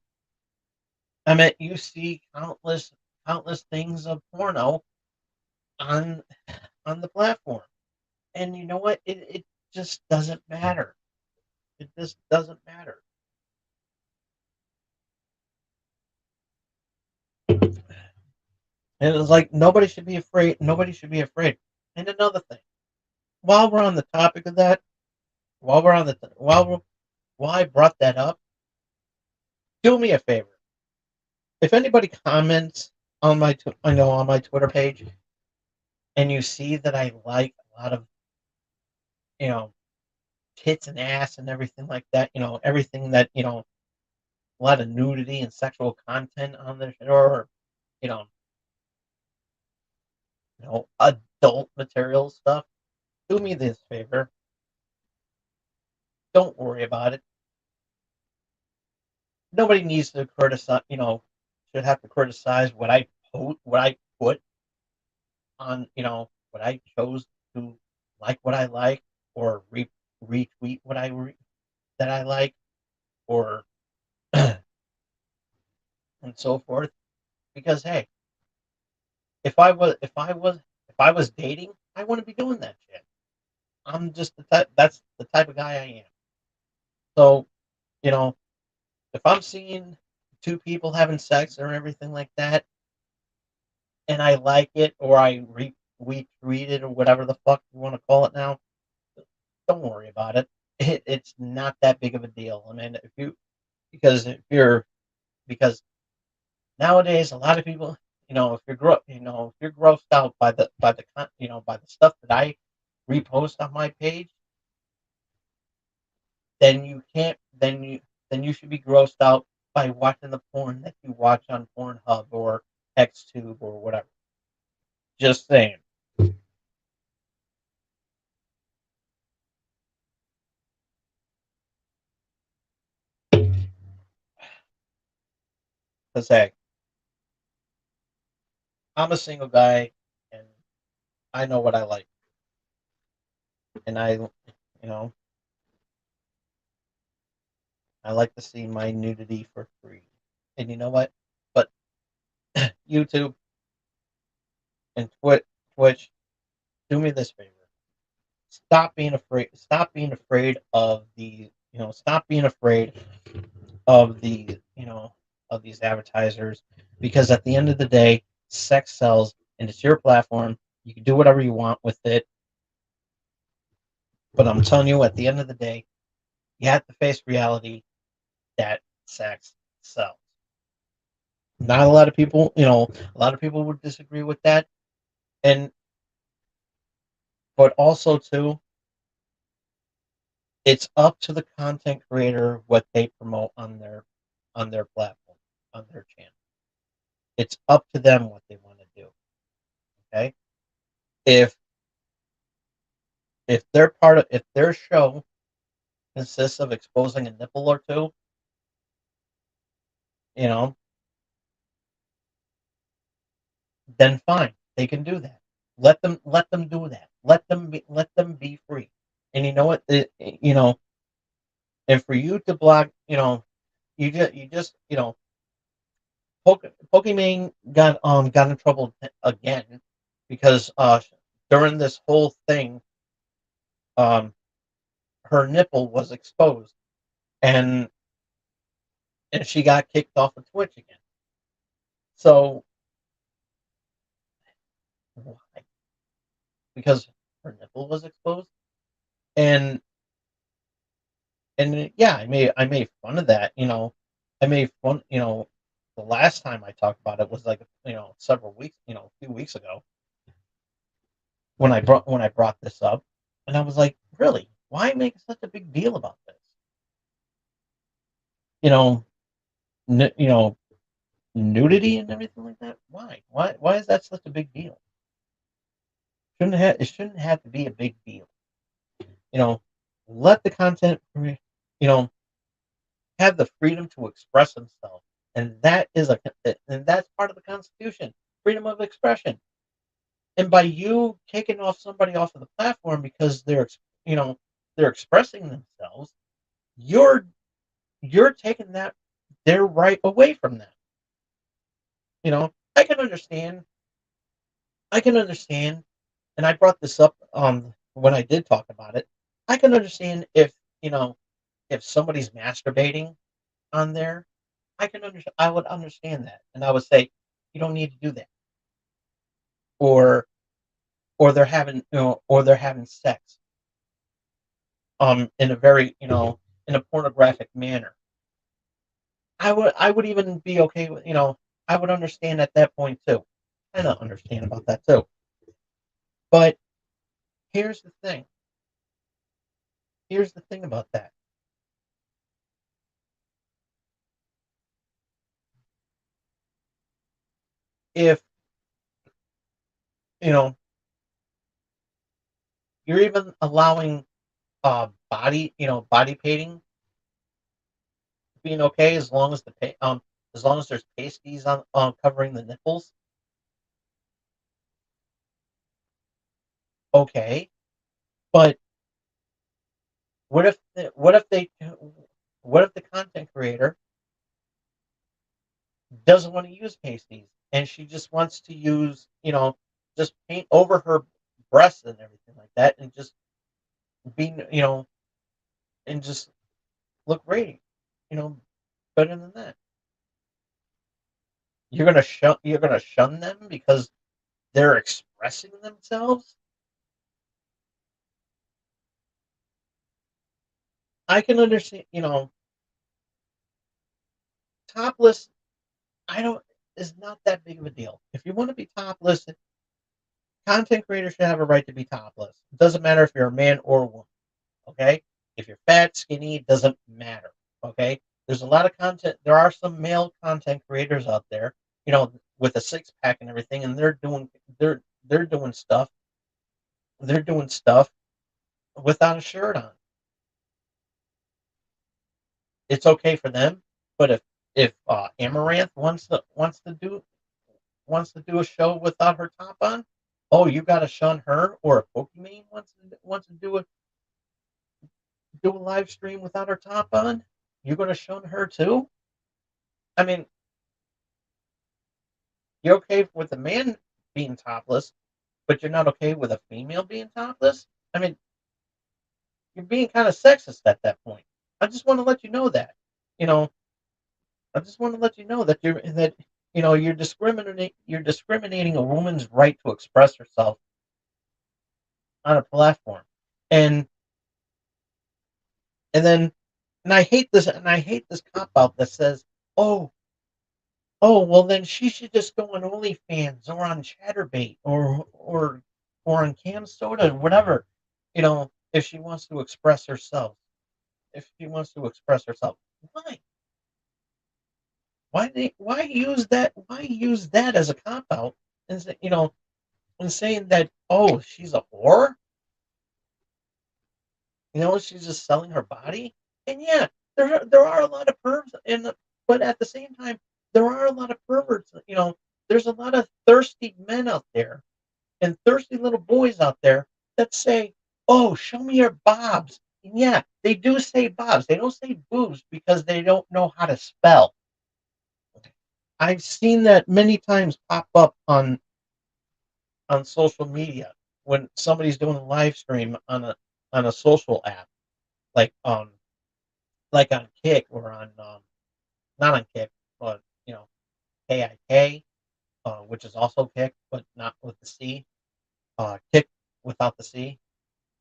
I mean, you see countless things of porno on the platform, and you know what? It just doesn't matter. It just doesn't matter. And it's like nobody should be afraid. Nobody should be afraid. And another thing, while we're on the topic of that, while I brought that up, do me a favor. If anybody comments on on my Twitter page, and you see that I like a lot of you know tits and ass and everything like that, everything that a lot of nudity and sexual content on there, or you know, adult material stuff. Do me this favor. Don't worry about it. Nobody needs to criticize. Should have to criticize what I put on. What I chose to like, what I like, or retweet that I like, or and so forth. Because hey, if I was dating, I wouldn't be doing that shit. I'm just the type. That's the type of guy I am. So you know, if I'm seeing two people having sex or everything like that, and I like it, or I retweet it, or whatever the fuck you want to call it now, don't worry about it. It's not that big of a deal. I mean, because nowadays a lot of people, if you're grossed out by the stuff that I repost on my page, then you can't then you should be grossed out by watching the porn that you watch on Pornhub or XTube or whatever. Just saying. Because hey, I'm a single guy and I know what I like. And know, I like to see my nudity for free. And you know what? But YouTube and Twitch, do me this favor. Stop being afraid. Stop being afraid of the. Stop being afraid of the. of these advertisers, because at the end of the day, sex sells, and it's your platform. You can do whatever you want with it. But I'm telling you, at the end of the day, you have to face reality that sex sells. Not a lot of people, a lot of people would disagree with that, and but also too, it's up to the content creator what they promote on their platform, on their channel. It's up to them what they want to do. Okay, if if their show consists of exposing a nipple or two, you know, then fine, they can do that. Let them do that. Let them be free. And you know what? And for you to block, you just Pokimane got in trouble again because during this whole thing, um her nipple was exposed, and she got kicked off of Twitch again. So why? Because her nipple was exposed, and yeah, I made fun of that. I made fun. The last time I talked about it was like several weeks, a few weeks ago when I brought this up, and I was like, really, why make such a big deal about this? You know, n- you know, nudity and everything like that. Why? Why is that such a big deal? It shouldn't have to be a big deal. You know, let the content, have the freedom to express themselves, and that's part of the Constitution, freedom of expression. And by you taking off somebody off of the platform because you know, they're expressing themselves, you're taking that their right away from them. I can understand. I can understand, and I brought this up when I did talk about it. I can understand if somebody's masturbating on there. I would understand that, and I would say you don't need to do that, or or they're having sex in a very in a pornographic manner. I would even be okay with I would understand at that point too. I don't understand about that too. But here's the thing. Here's the thing about that. If you know you're even allowing body painting being okay as long as as long as there's pasties on covering the nipples, okay. But what if what if the content creator doesn't want to use pasties and she just wants to use just paint over her breasts and everything like that and just be and just look great, you know, better than that. You're gonna shun them because they're expressing themselves. I can understand, topless. I don't is not that big of a deal. If you want to be topless, content creators should have a right to be topless. It doesn't matter if you're a man or a woman. Okay, if you're fat, skinny, it doesn't matter. Okay, there's a lot of content. There are some male content creators out there, with a six pack and everything, and they're doing stuff. They're doing stuff without a shirt on. It's okay for them. But if Amaranth wants to do a show without her top on, oh, you got to shun her. Or if Pokimane wants to do a live stream without her top on, you're going to shun her too. I mean, you're okay with a man being topless, but you're not okay with a female being topless. I mean, you're being kind of sexist at that point. I just want to let you know that. You know, I just want to let you know that you're discriminating a woman's right to express herself on a platform. And and then and I hate this cop out that says, "Oh, well then she should just go on OnlyFans or on Chatterbait or on Cam Soda or whatever, if she wants to express herself. If she wants to express herself. Why? Why use that as a cop out and and saying that, oh, she's a whore? She's just selling her body. And yeah, there are a lot of pervs, but at the same time, there are a lot of perverts. There's a lot of thirsty men out there and thirsty little boys out there that say, "Oh, show me your bobs." And yeah, they do say bobs. They don't say boobs because they don't know how to spell. I've seen that many times pop up on social media when somebody's doing a live stream on a social app, like like on Kick or on not on Kick, but KIK, which is also Kick, but not with the C. Kick without the C,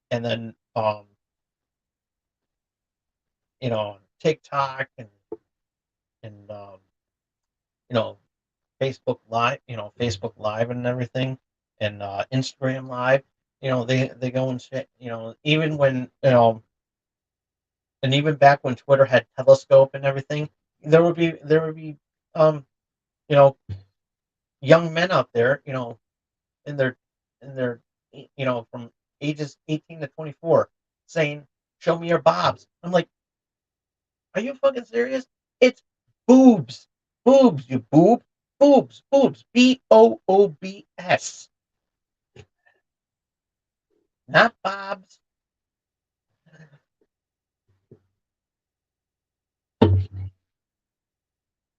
and then TikTok and you know Facebook Live and everything, and Instagram Live. They go and shit. Even when and even back when Twitter had Telescope and everything, there would be um you know young men out there, in their in their from ages 18 to 24 saying, "Show me your bobs." I'm like, "Are you fucking serious? It's boobs, boobs, you boob, boobs, boobs, Boobs, not bobs."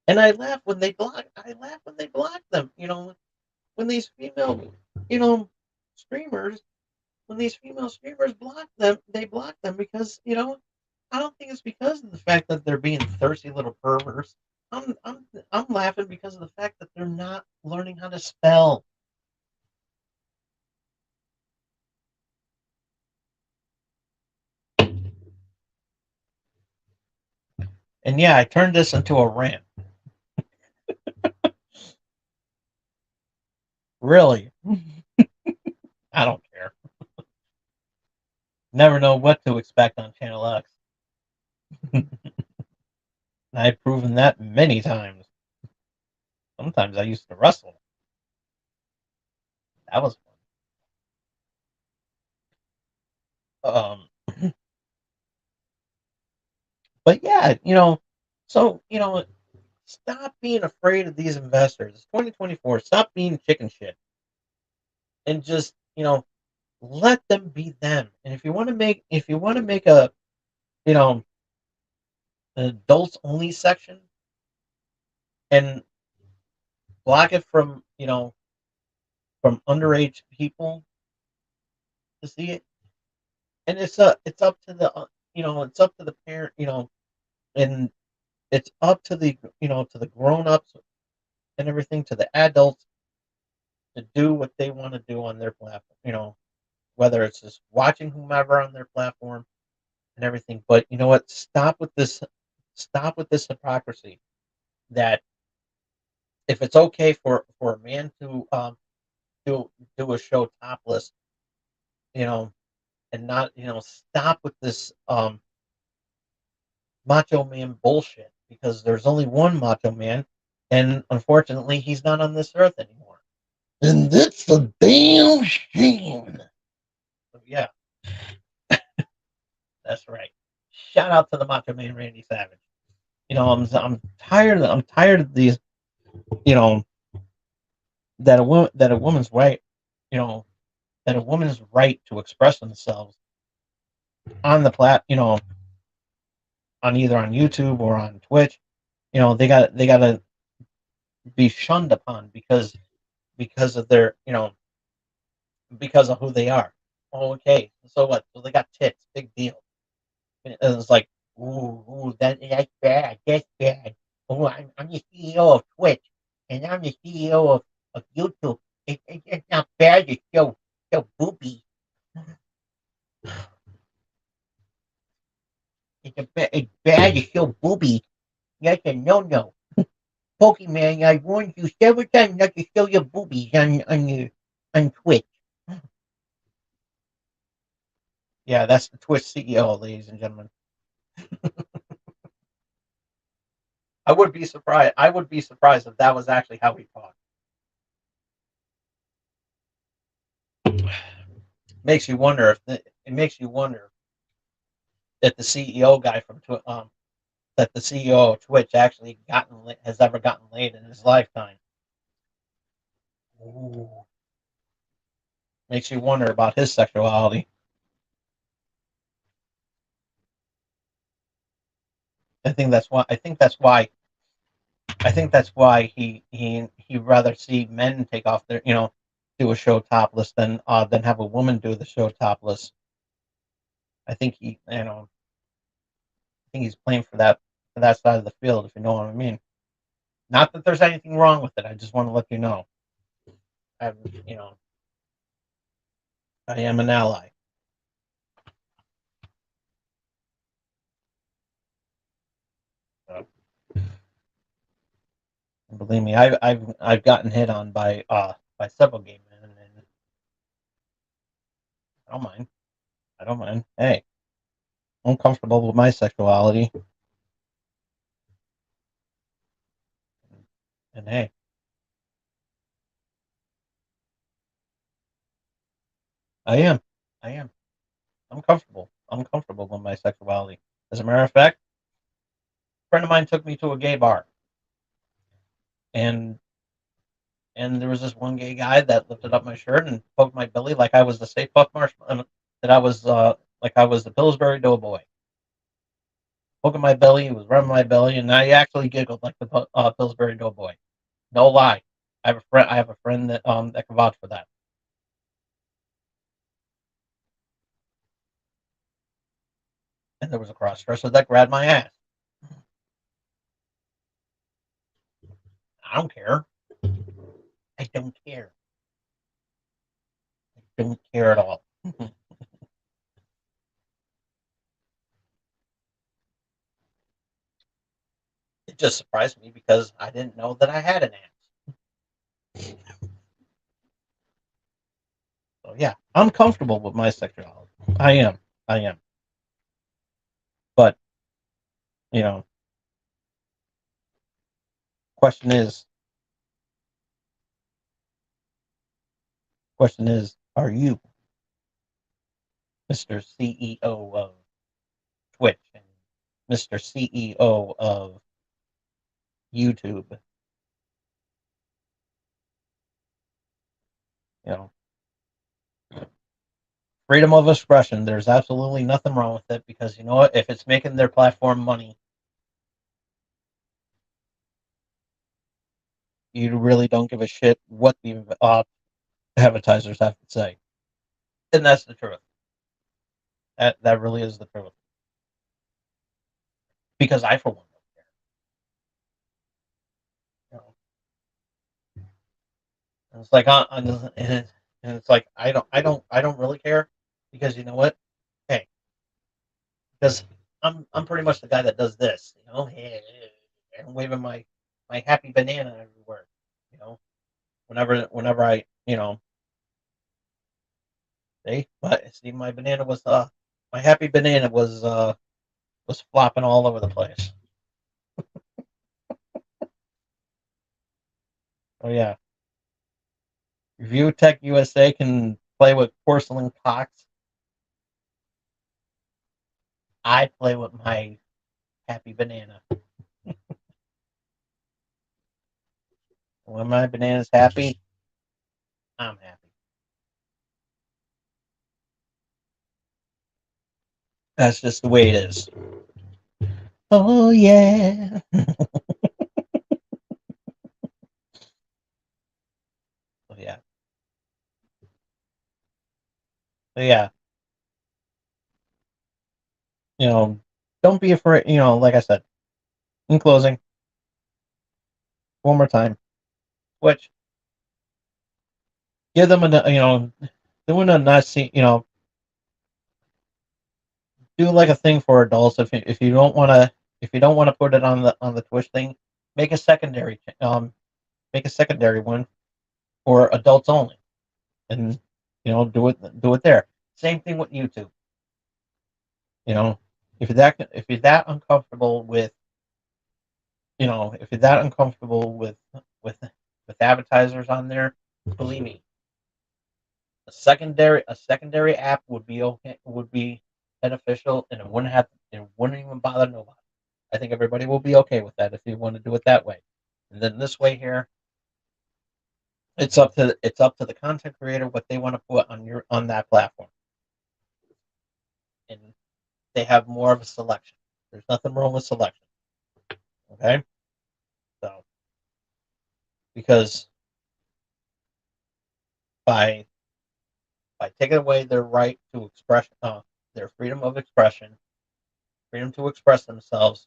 And I laugh when they block them. When these you know streamers when these female streamers block them, they block them because I don't think it's because of the fact that they're being thirsty little perverts. I'm laughing because of the fact that they're not learning how to spell. And yeah, I turned this into a rant. Really, I don't care. Never know what to expect on Channel X. I've proven that many times. Sometimes I used to wrestle. That was fun. But yeah, so stop being afraid of these investors. It's 2024. Stop being chicken shit and just let them be them. And if you want to make you know an adults only section and block it from underage people to see it, and it's up to the parent, and it's up to the grown ups and everything, to the adults, to do what they want to do on their platform. Whether it's just watching whomever on their platform and everything. But you know what? Stop with this hypocrisy that if it's okay for a man to do a show topless, you know, and not stop with this macho man bullshit, because there's only one macho man, and unfortunately he's not on this earth anymore. And that's a damn shame. So yeah, that's right. Shout out to the macho man Randy Savage. I'm tired of these, you know, that a woman's right, you know, that a woman's right to express themselves on the on either on YouTube or on Twitch, they got to be shunned upon because of their, because of who they are. Oh, okay, so what? So they got tits, big deal. And it's like, ooh, that's bad, that's bad. Oh, I'm the CEO of Twitch, and I'm the CEO of YouTube. It's not bad to show boobies. It's bad to show boobies. That's a no-no. Pokemon, I warned you several times not to show your boobies on Twitch. Yeah, that's the Twitch CEO, ladies and gentlemen. I would be surprised. I would be surprised if that was actually how he talked. Makes you wonder it makes you wonder that the CEO guy from that the CEO of Twitch actually has ever gotten laid in his lifetime. Ooh. Makes you wonder about his sexuality. I think that's why. I think that's why. I think that's why he'd rather see men take off their do a show topless than have a woman do the show topless. I think I think he's playing for that side of the field, if you know what I mean. Not that there's anything wrong with it. I just want to let you know. I'm you know I am an ally. So, believe me, I've gotten hit on by several gay men, and I don't mind. I don't mind. Hey, I'm comfortable with my sexuality, and hey, I am. I am. I'm comfortable. I'm comfortable with my sexuality. As a matter of fact, a friend of mine took me to a gay bar, and there was this one gay guy that lifted up my shirt and poked my belly like I was the Stay Puft Marshmallow, that I was like I was the Pillsbury Doughboy. Poking my belly, he was rubbing my belly, and I actually giggled like the Pillsbury Doughboy. No lie. I have a friend that can vouch for that. And there was a cross dresser that grabbed my ass. I don't care. I don't care. I don't care at all. It just surprised me because I didn't know that I had an ass. So yeah, I'm comfortable with my sexuality. I am. I am. But you know, question is, are you Mr. CEO of Twitch and Mr. CEO of YouTube? You know, freedom of expression. There's absolutely nothing wrong with it because you know what? If it's making their platform money, you really don't give a shit what the advertisers have to say, and that's the truth. That really is the truth. Because I, for one, don't care. You know, and it's like and it's like I don't really care because you know what? Hey, because I'm pretty much the guy that does this. You know, and waving my happy banana everywhere. You know, whenever I see my banana was my happy banana was flopping all over the place. Oh yeah, View Tech USA can play with porcelain cocks. I play with my happy banana. When my banana's happy, I'm happy. That's just the way it is. Oh yeah. Oh yeah. So yeah. You know, don't be afraid. You know, like I said in closing, one more time. Twitch, give them doing a nice, do like a thing for adults. If you don't want to put it on the Twitch thing, make a secondary one for adults only, and do it there. Same thing with YouTube. If you're that uncomfortable with if you're that uncomfortable with with advertisers on there, believe me, a secondary app would be okay, would be beneficial, and it wouldn't even bother nobody. I think everybody will be okay with that if you want to do it that way. And then this way here, it's up to the content creator what they want to put on that platform, and they have more of a selection. There's nothing wrong with selection. Okay, so because by taking away their right to express their freedom of expression, freedom to express themselves,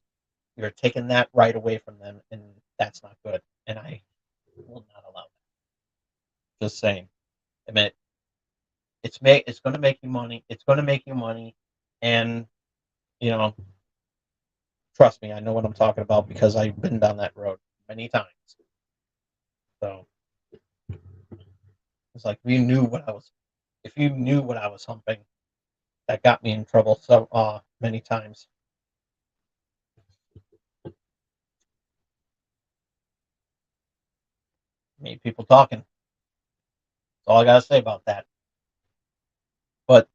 you're taking that right away from them, and that's not good. And I will not allow that. Just saying. I mean, it's going to make you money. It's going to make you money, and you know, trust me, I know what I'm talking about because I've been down that road many times. So it's like if you knew what I was humping, that got me in trouble so many times. Made people talking. That's all I gotta say about that. But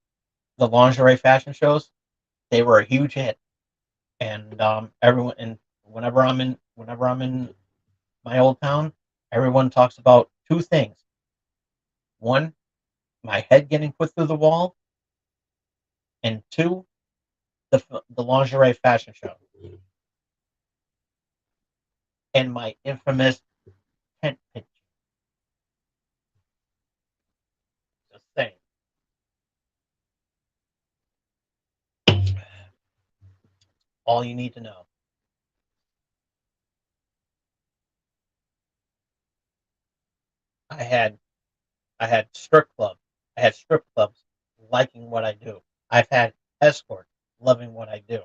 the lingerie fashion shows, they were a huge hit, and everyone and whenever I'm in my old town, everyone talks about two things. One, my head getting put through the wall, and two, the lingerie fashion show and my infamous tent pitch. Just saying. All you need to know. I had I had strip clubs liking what I do. I've had escorts loving what I do.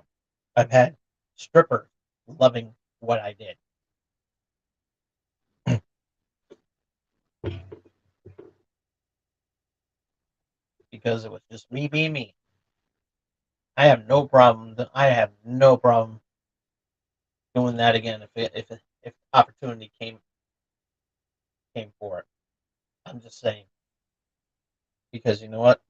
I've had strippers loving what I did. Because it was just me being me. I have no problem doing that again if opportunity came for it. I'm just saying, because you know what?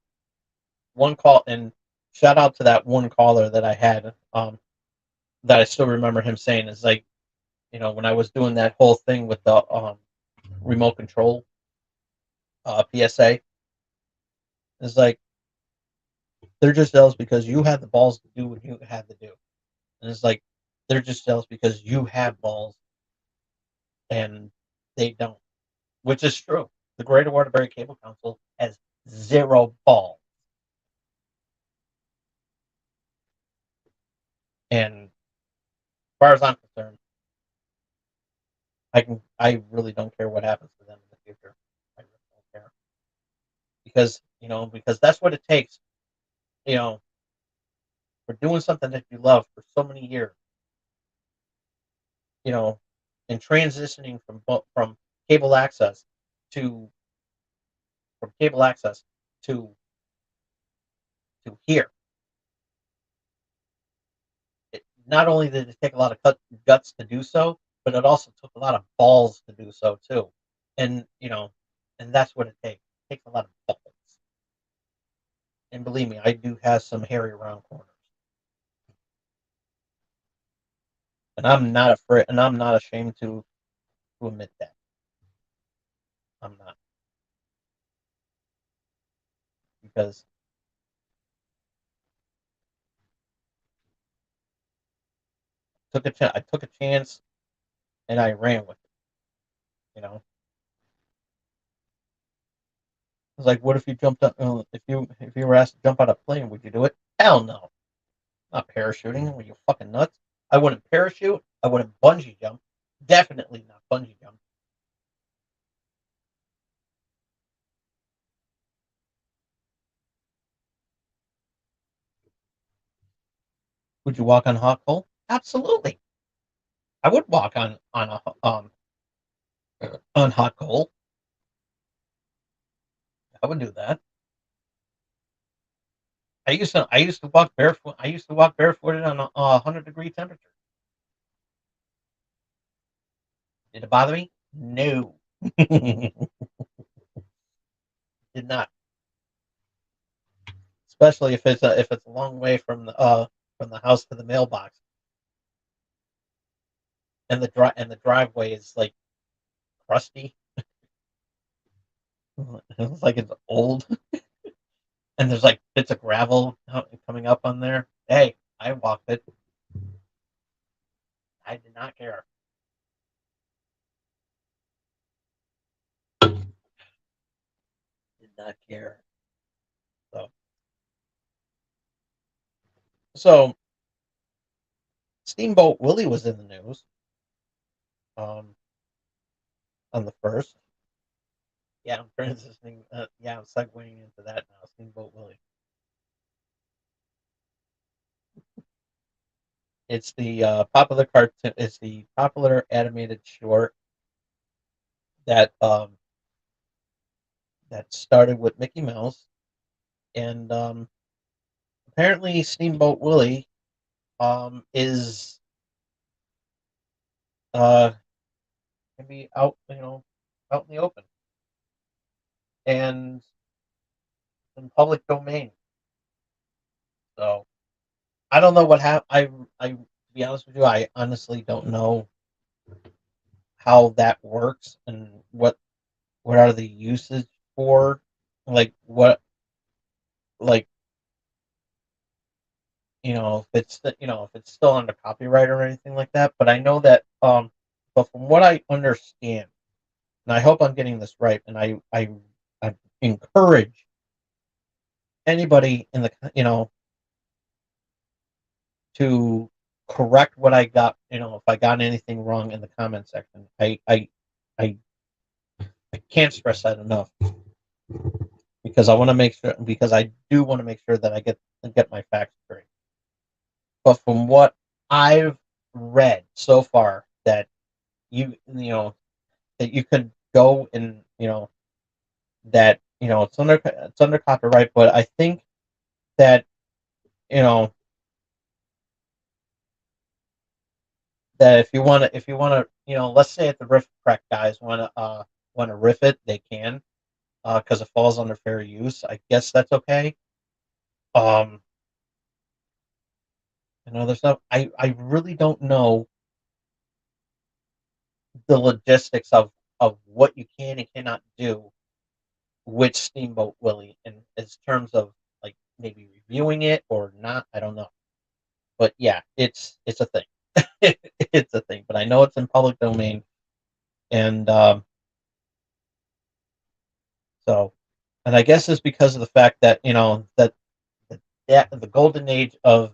One call, and shout out to that one caller that I had, that I still remember him saying is like, when I was doing that whole thing with the remote control PSA, it's like they're just jealous because you had the balls to do what you had to do, and it's like they're just jealous because you have balls and they don't, which is true. The Greater Waterbury Cable Council has zero balls, and as far as I'm concerned, I really don't care what happens to them in the future. I really don't care because that's what it takes. You know, for doing something that you love for so many years. You know, and transitioning from cable access to cable access to here. Not only did it take a lot of guts to do so, but it also took a lot of balls to do so too. And and that's what it takes. It takes a lot of balls. And believe me, I do have some hairy around corners, and I'm not afraid, and I'm not ashamed to admit that. I'm not, because I took a chance and I ran with it. You know, it's like, what if you jumped up? If you were asked to jump out of a plane, would you do it? Hell no. Not parachuting. Were you fucking nuts? I wouldn't parachute. I wouldn't bungee jump. Definitely not bungee jump. Would you walk on hot coal? Absolutely. I would walk on hot coal. I would do that. I used to walk barefoot. I used to walk barefooted on a 100-degree temperature. Did it bother me? No. Did not. Especially if it's a long way from the house to the mailbox, and the driveway is like crusty. It's like it's old, and there's like bits of gravel coming up on there. Hey, I walked it. I did not care. Did not care. So, so Steamboat Willie was in the news um, on the first. Yeah, I'm transitioning. Yeah, I'm segueing into that now. Steamboat Willie. It's the popular cartoon. It's the popular animated short that that started with Mickey Mouse, and apparently Steamboat Willie is uh, can be out, out in the open and in public domain. So I don't know what happened. To be honest with you, I honestly don't know how that works and what are the uses for, like what, like if it's still under copyright or anything like that. But I know that but from what I understand, and I hope I'm getting this right, and I encourage anybody in the to correct what I got. If I got anything wrong in the comment section, I I can't stress that enough because I want to make sure because I do want to make sure that I get my facts straight. But from what I've read so far, that that you could go and it's under copyright, but I think that you know that if you want to let's say if the riff crack guys want to riff it, they can, because it falls under fair use. I guess that's okay. Um, and other stuff. I really don't know the logistics of what you can and cannot do with Steamboat Willie in terms of like maybe reviewing it or not. I don't know, but yeah, it's a thing. It's a thing, but I know it's in public domain, and so, and I guess it's because of the fact that the golden age of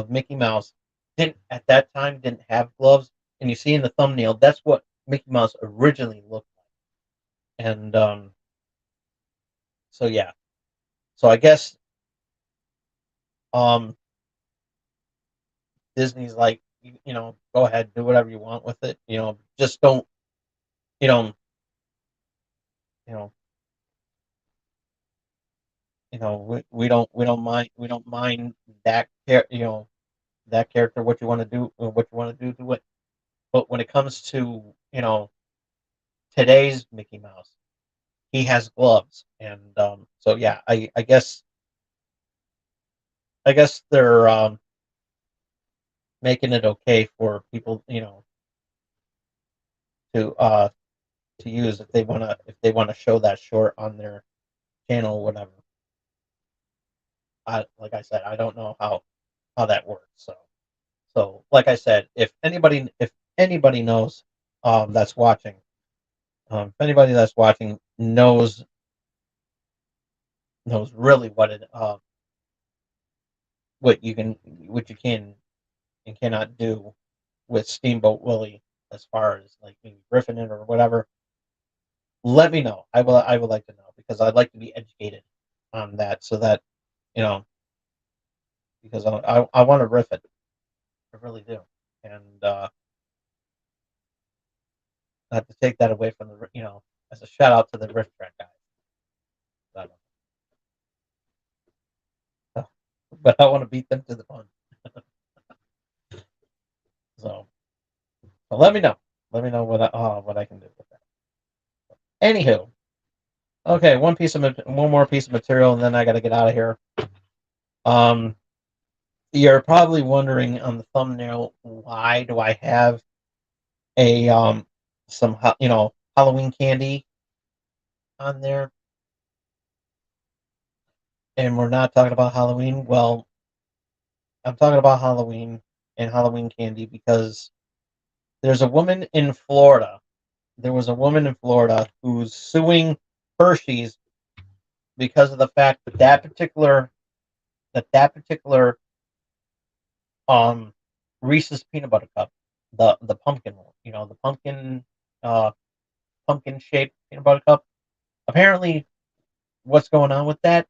Mickey Mouse didn't at that time didn't have gloves, and you see in the thumbnail that's what Mickey Mouse originally looked like, and so yeah, so I guess um Disney's like go ahead, do whatever you want with it, just don't you know you know we don't mind that that character, what you want to do, what you want to do to it. But when it comes to today's Mickey Mouse, he has gloves, and so yeah, I guess they're making it okay for people, to use if they want to show that short on their channel or whatever. Like I said, I don't know how that works. So like I said, if anybody knows that's watching, if anybody that's watching knows really what you can and cannot do with Steamboat Willie, as far as like maybe riffing it or whatever, let me know. I would like to know because I'd like to be educated on that so that you know because I want to riff it. I really do, and not to take that away from the as a shout out to the riff track guys. But, but I want to beat them to the punch. So, so let me know. Let me know what I can do with that. Anywho, okay, one more piece of material, and then I got to get out of here. Um, you're probably wondering on the thumbnail why do I have a some Halloween candy on there, and we're not talking about Halloween. Well, I'm talking about Halloween and Halloween candy because there's a woman in Florida. There was a woman in Florida who's suing Hershey's because of the fact that that particular Reese's peanut butter cup, the pumpkin one, the uh pumpkin shaped peanut butter cup. Apparently, what's going on with that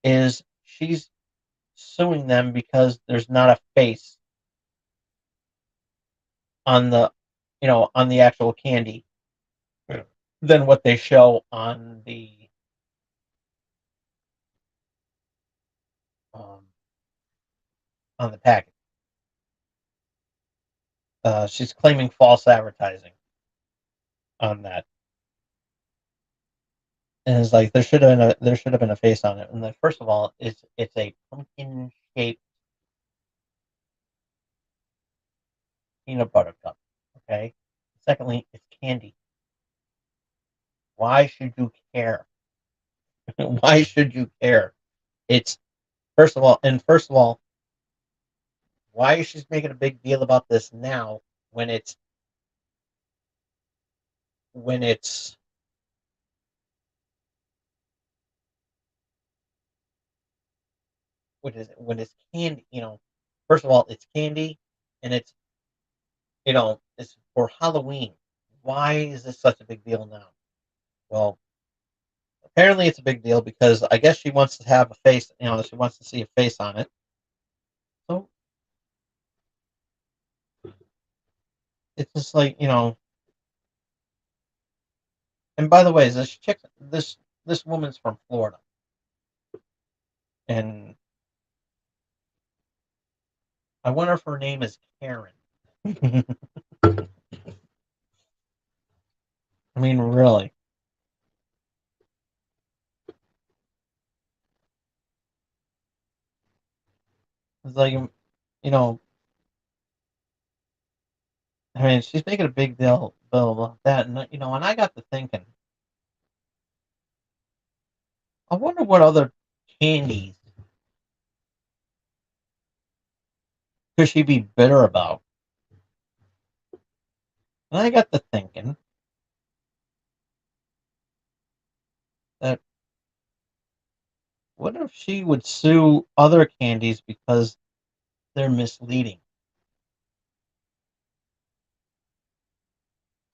is she's suing them because there's not a face on the actual candy than what they show um, on the package. She's claiming false advertising on that, and it's like there should have been a face on it. And then first of all, it's a pumpkin shaped peanut butter cup. Okay. Secondly, it's candy. Why should you care? Why should you care? It's first of all, why is she making a big deal about this now when it's when it's candy? First of all, it's candy, and it's for Halloween. Why is this such a big deal now? Well, apparently it's a big deal because I guess she wants to have a face. She wants to see a face on it. So it's just like. And by the way, this woman's from Florida, and I wonder if her name is Karen. I mean, really. It's like, know, I mean, she's making a big deal about that, and I got to thinking, I wonder what other candies could she be bitter about? And I got to thinking that what if she would sue other candies because they're misleading?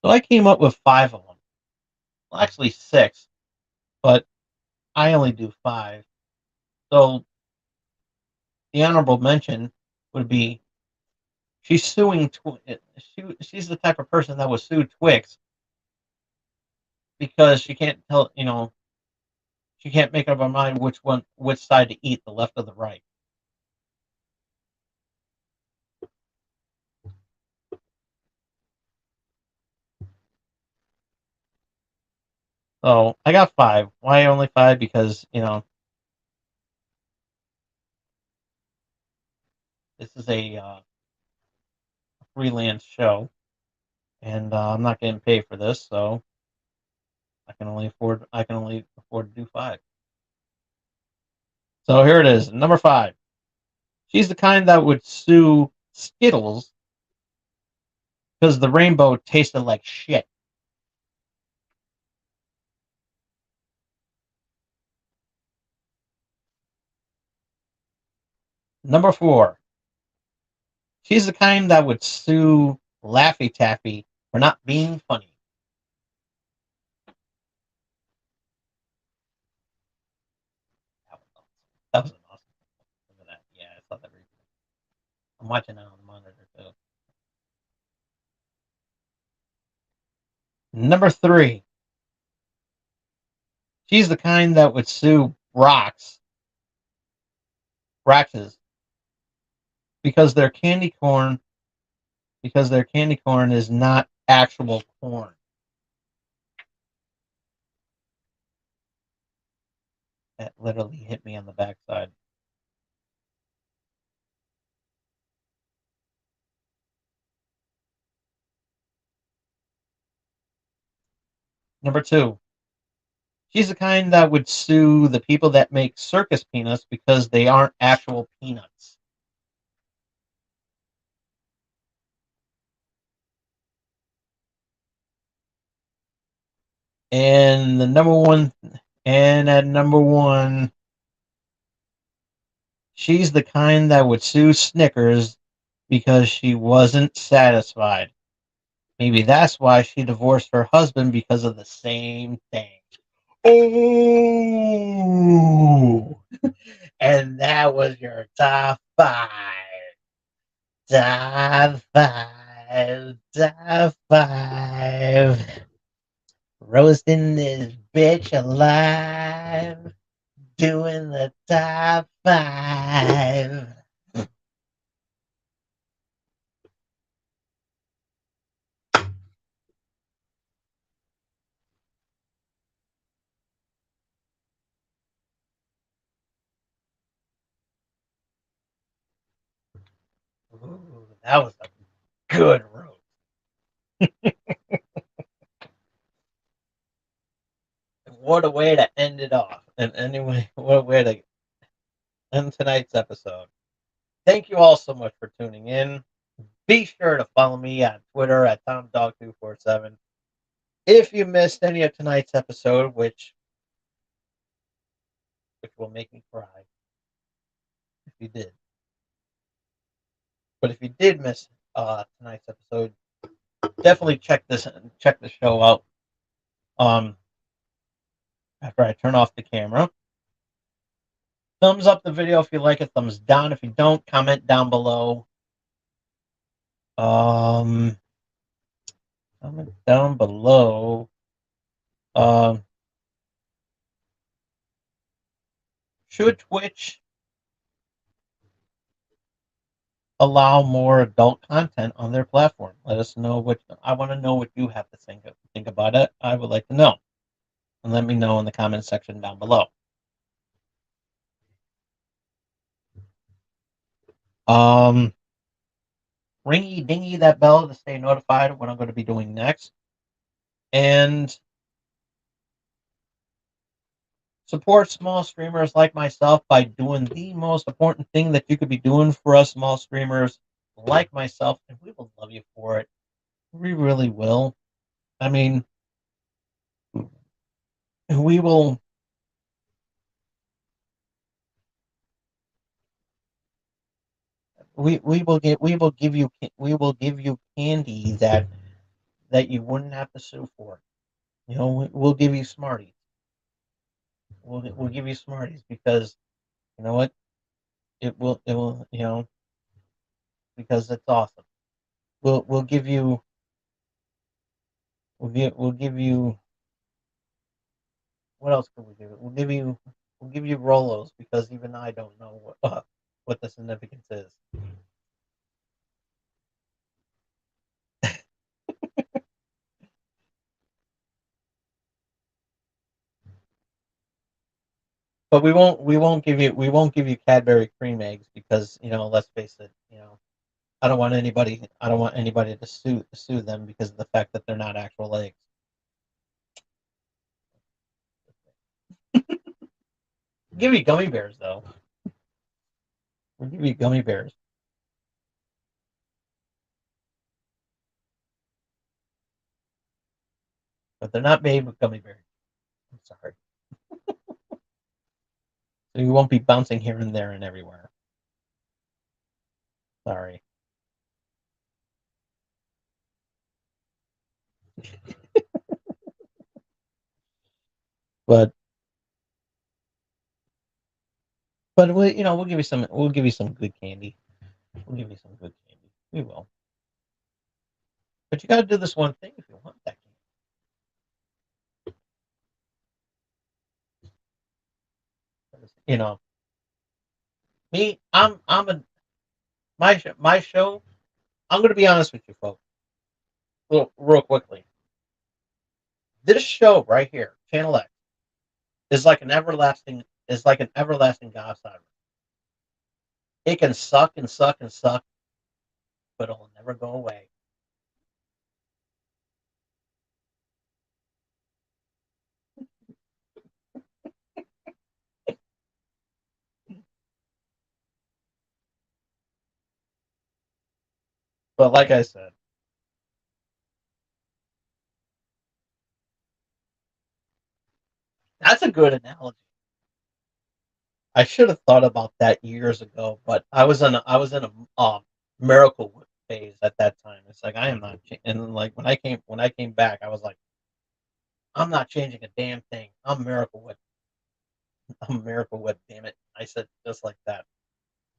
So I came up with five of them. Well, actually six, but I only do five. So the honorable mention would be she's suing. She's the type of person that would sue Twix because she can't tell. She can't make up her mind which side to eat, the left or the right. So I got five. Why only five? Because this is a freelance show, and I'm not getting paid for this, so I can only afford to do five. So here it is, number five. She's the kind that would sue Skittles because the rainbow tasted like shit. Number four. She's the kind that would sue Laffy Taffy for not being funny. That was an awesome. Look at that. Yeah, I saw that. I'm watching that on the monitor too. Number 3. She's the kind that would sue Brox's, because their candy corn is not actual corn. That literally hit me on the backside. Number 2. She's the kind that would sue the people that make circus peanuts because they aren't actual peanuts. And the number one, and at number 1, she's the kind that would sue Snickers because she wasn't satisfied. Maybe that's why she divorced her husband, because of the same thing. Oh, and that was your top 5. Top 5. Top 5. Roasting this bitch alive. Doing the top 5. Ooh, that was a good roast. What a way to end it off. And anyway, what a way to end tonight's episode. Thank you all so much for tuning in. Be sure to follow me on Twitter at TomDog247. If you missed any of tonight's episode, which will make me cry if you did. But if you did miss tonight's episode, definitely check the show out. After I turn off the camera, thumbs up the video if you like it. Thumbs down if you don't. Comment down below. Comment down below. Should Twitch allow more adult content on their platform? Let us know what I want to know what you have to think about it. I would like to know, and let me know in the comment section down below. Ringy dingy that bell to stay notified of what I'm going to be doing next, and support small streamers like myself by doing the most important thing that you could be doing for us small streamers like myself, and we will love you for it. We really will. I mean, we will. We will give you candy that you wouldn't have to sue for. You know, we'll give you Smarties. We'll give you Smarties because you know what? It will because it's awesome. We'll give you we'll give you what else can we give you? We'll give you Rolos because even I don't know what the significance is. But we won't give you Cadbury cream eggs because let's face it, I don't want anybody to sue them because of the fact that they're not actual eggs. We'll give you gummy bears though. We'll give you gummy bears. But they're not made with gummy bears. I'm sorry. So you won't be bouncing here and there and everywhere. Sorry. but we'll give you some good candy. We'll give you some good candy. We will. But you got to do this one thing if you want that candy. Me, I'm a my show. I'm going to be honest with you, folks, real quickly. This show right here, Channel X, is like an everlasting godsend. It can suck and suck and suck, but it'll never go away. But like I said, that's a good analogy. I should have thought about that years ago, but I was in a miracle whip phase at that time. It's like I am not, and then, like when I came back, I was like, I'm not changing a damn thing. I'm miracle whip. I'm miracle whip. Damn it! I said just like that.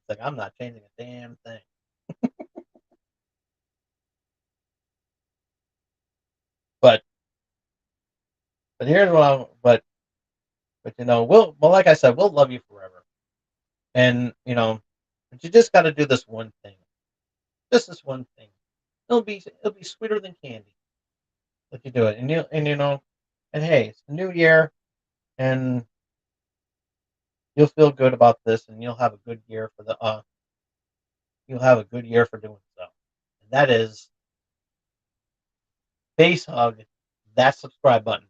It's like I'm not changing a damn thing. But here's what I'm. But like I said, we'll love you forever. And but you just got to do this one thing. Just this one thing. It'll be sweeter than candy if you do it. And hey, it's the new year, and you'll feel good about this, and you'll have a good year for doing so. And that is face hug that subscribe button.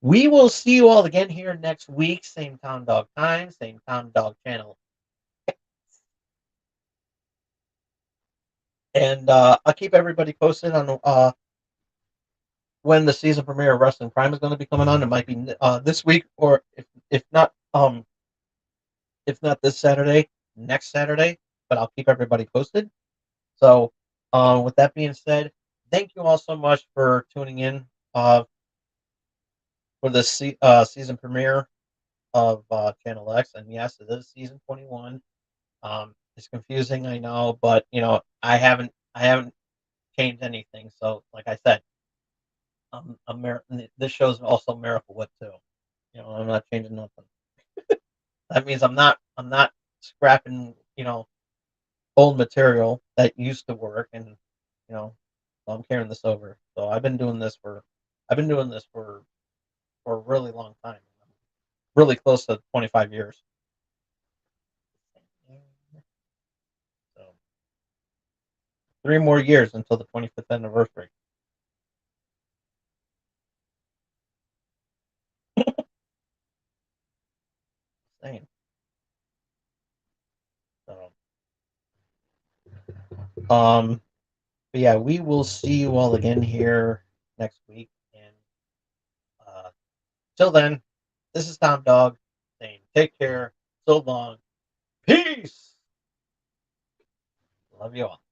We will see you all again here next week. Same Town Dog time, same Town Dog channel. And I'll keep everybody posted on when the season premiere of Wrestling Prime is going to be coming on. It might be this week, or if not this Saturday, next Saturday. But I'll keep everybody posted. So, with that being said, thank you all so much for tuning in for the season premiere of Channel X. And yes, it is season 21. It's confusing, I know, but I haven't changed anything. So, like I said, this show's also Miracle Whip too. I'm not changing nothing. That means I'm not scrapping old material that used to work, and so I'm carrying this over. So I've been doing this for a really long time, really close to 25 years. So 3 more years until the 25th anniversary. Same. So, but yeah, we will see you all again here next week. And till then, this is Tom Dog saying take care. So long. Peace. Love you all.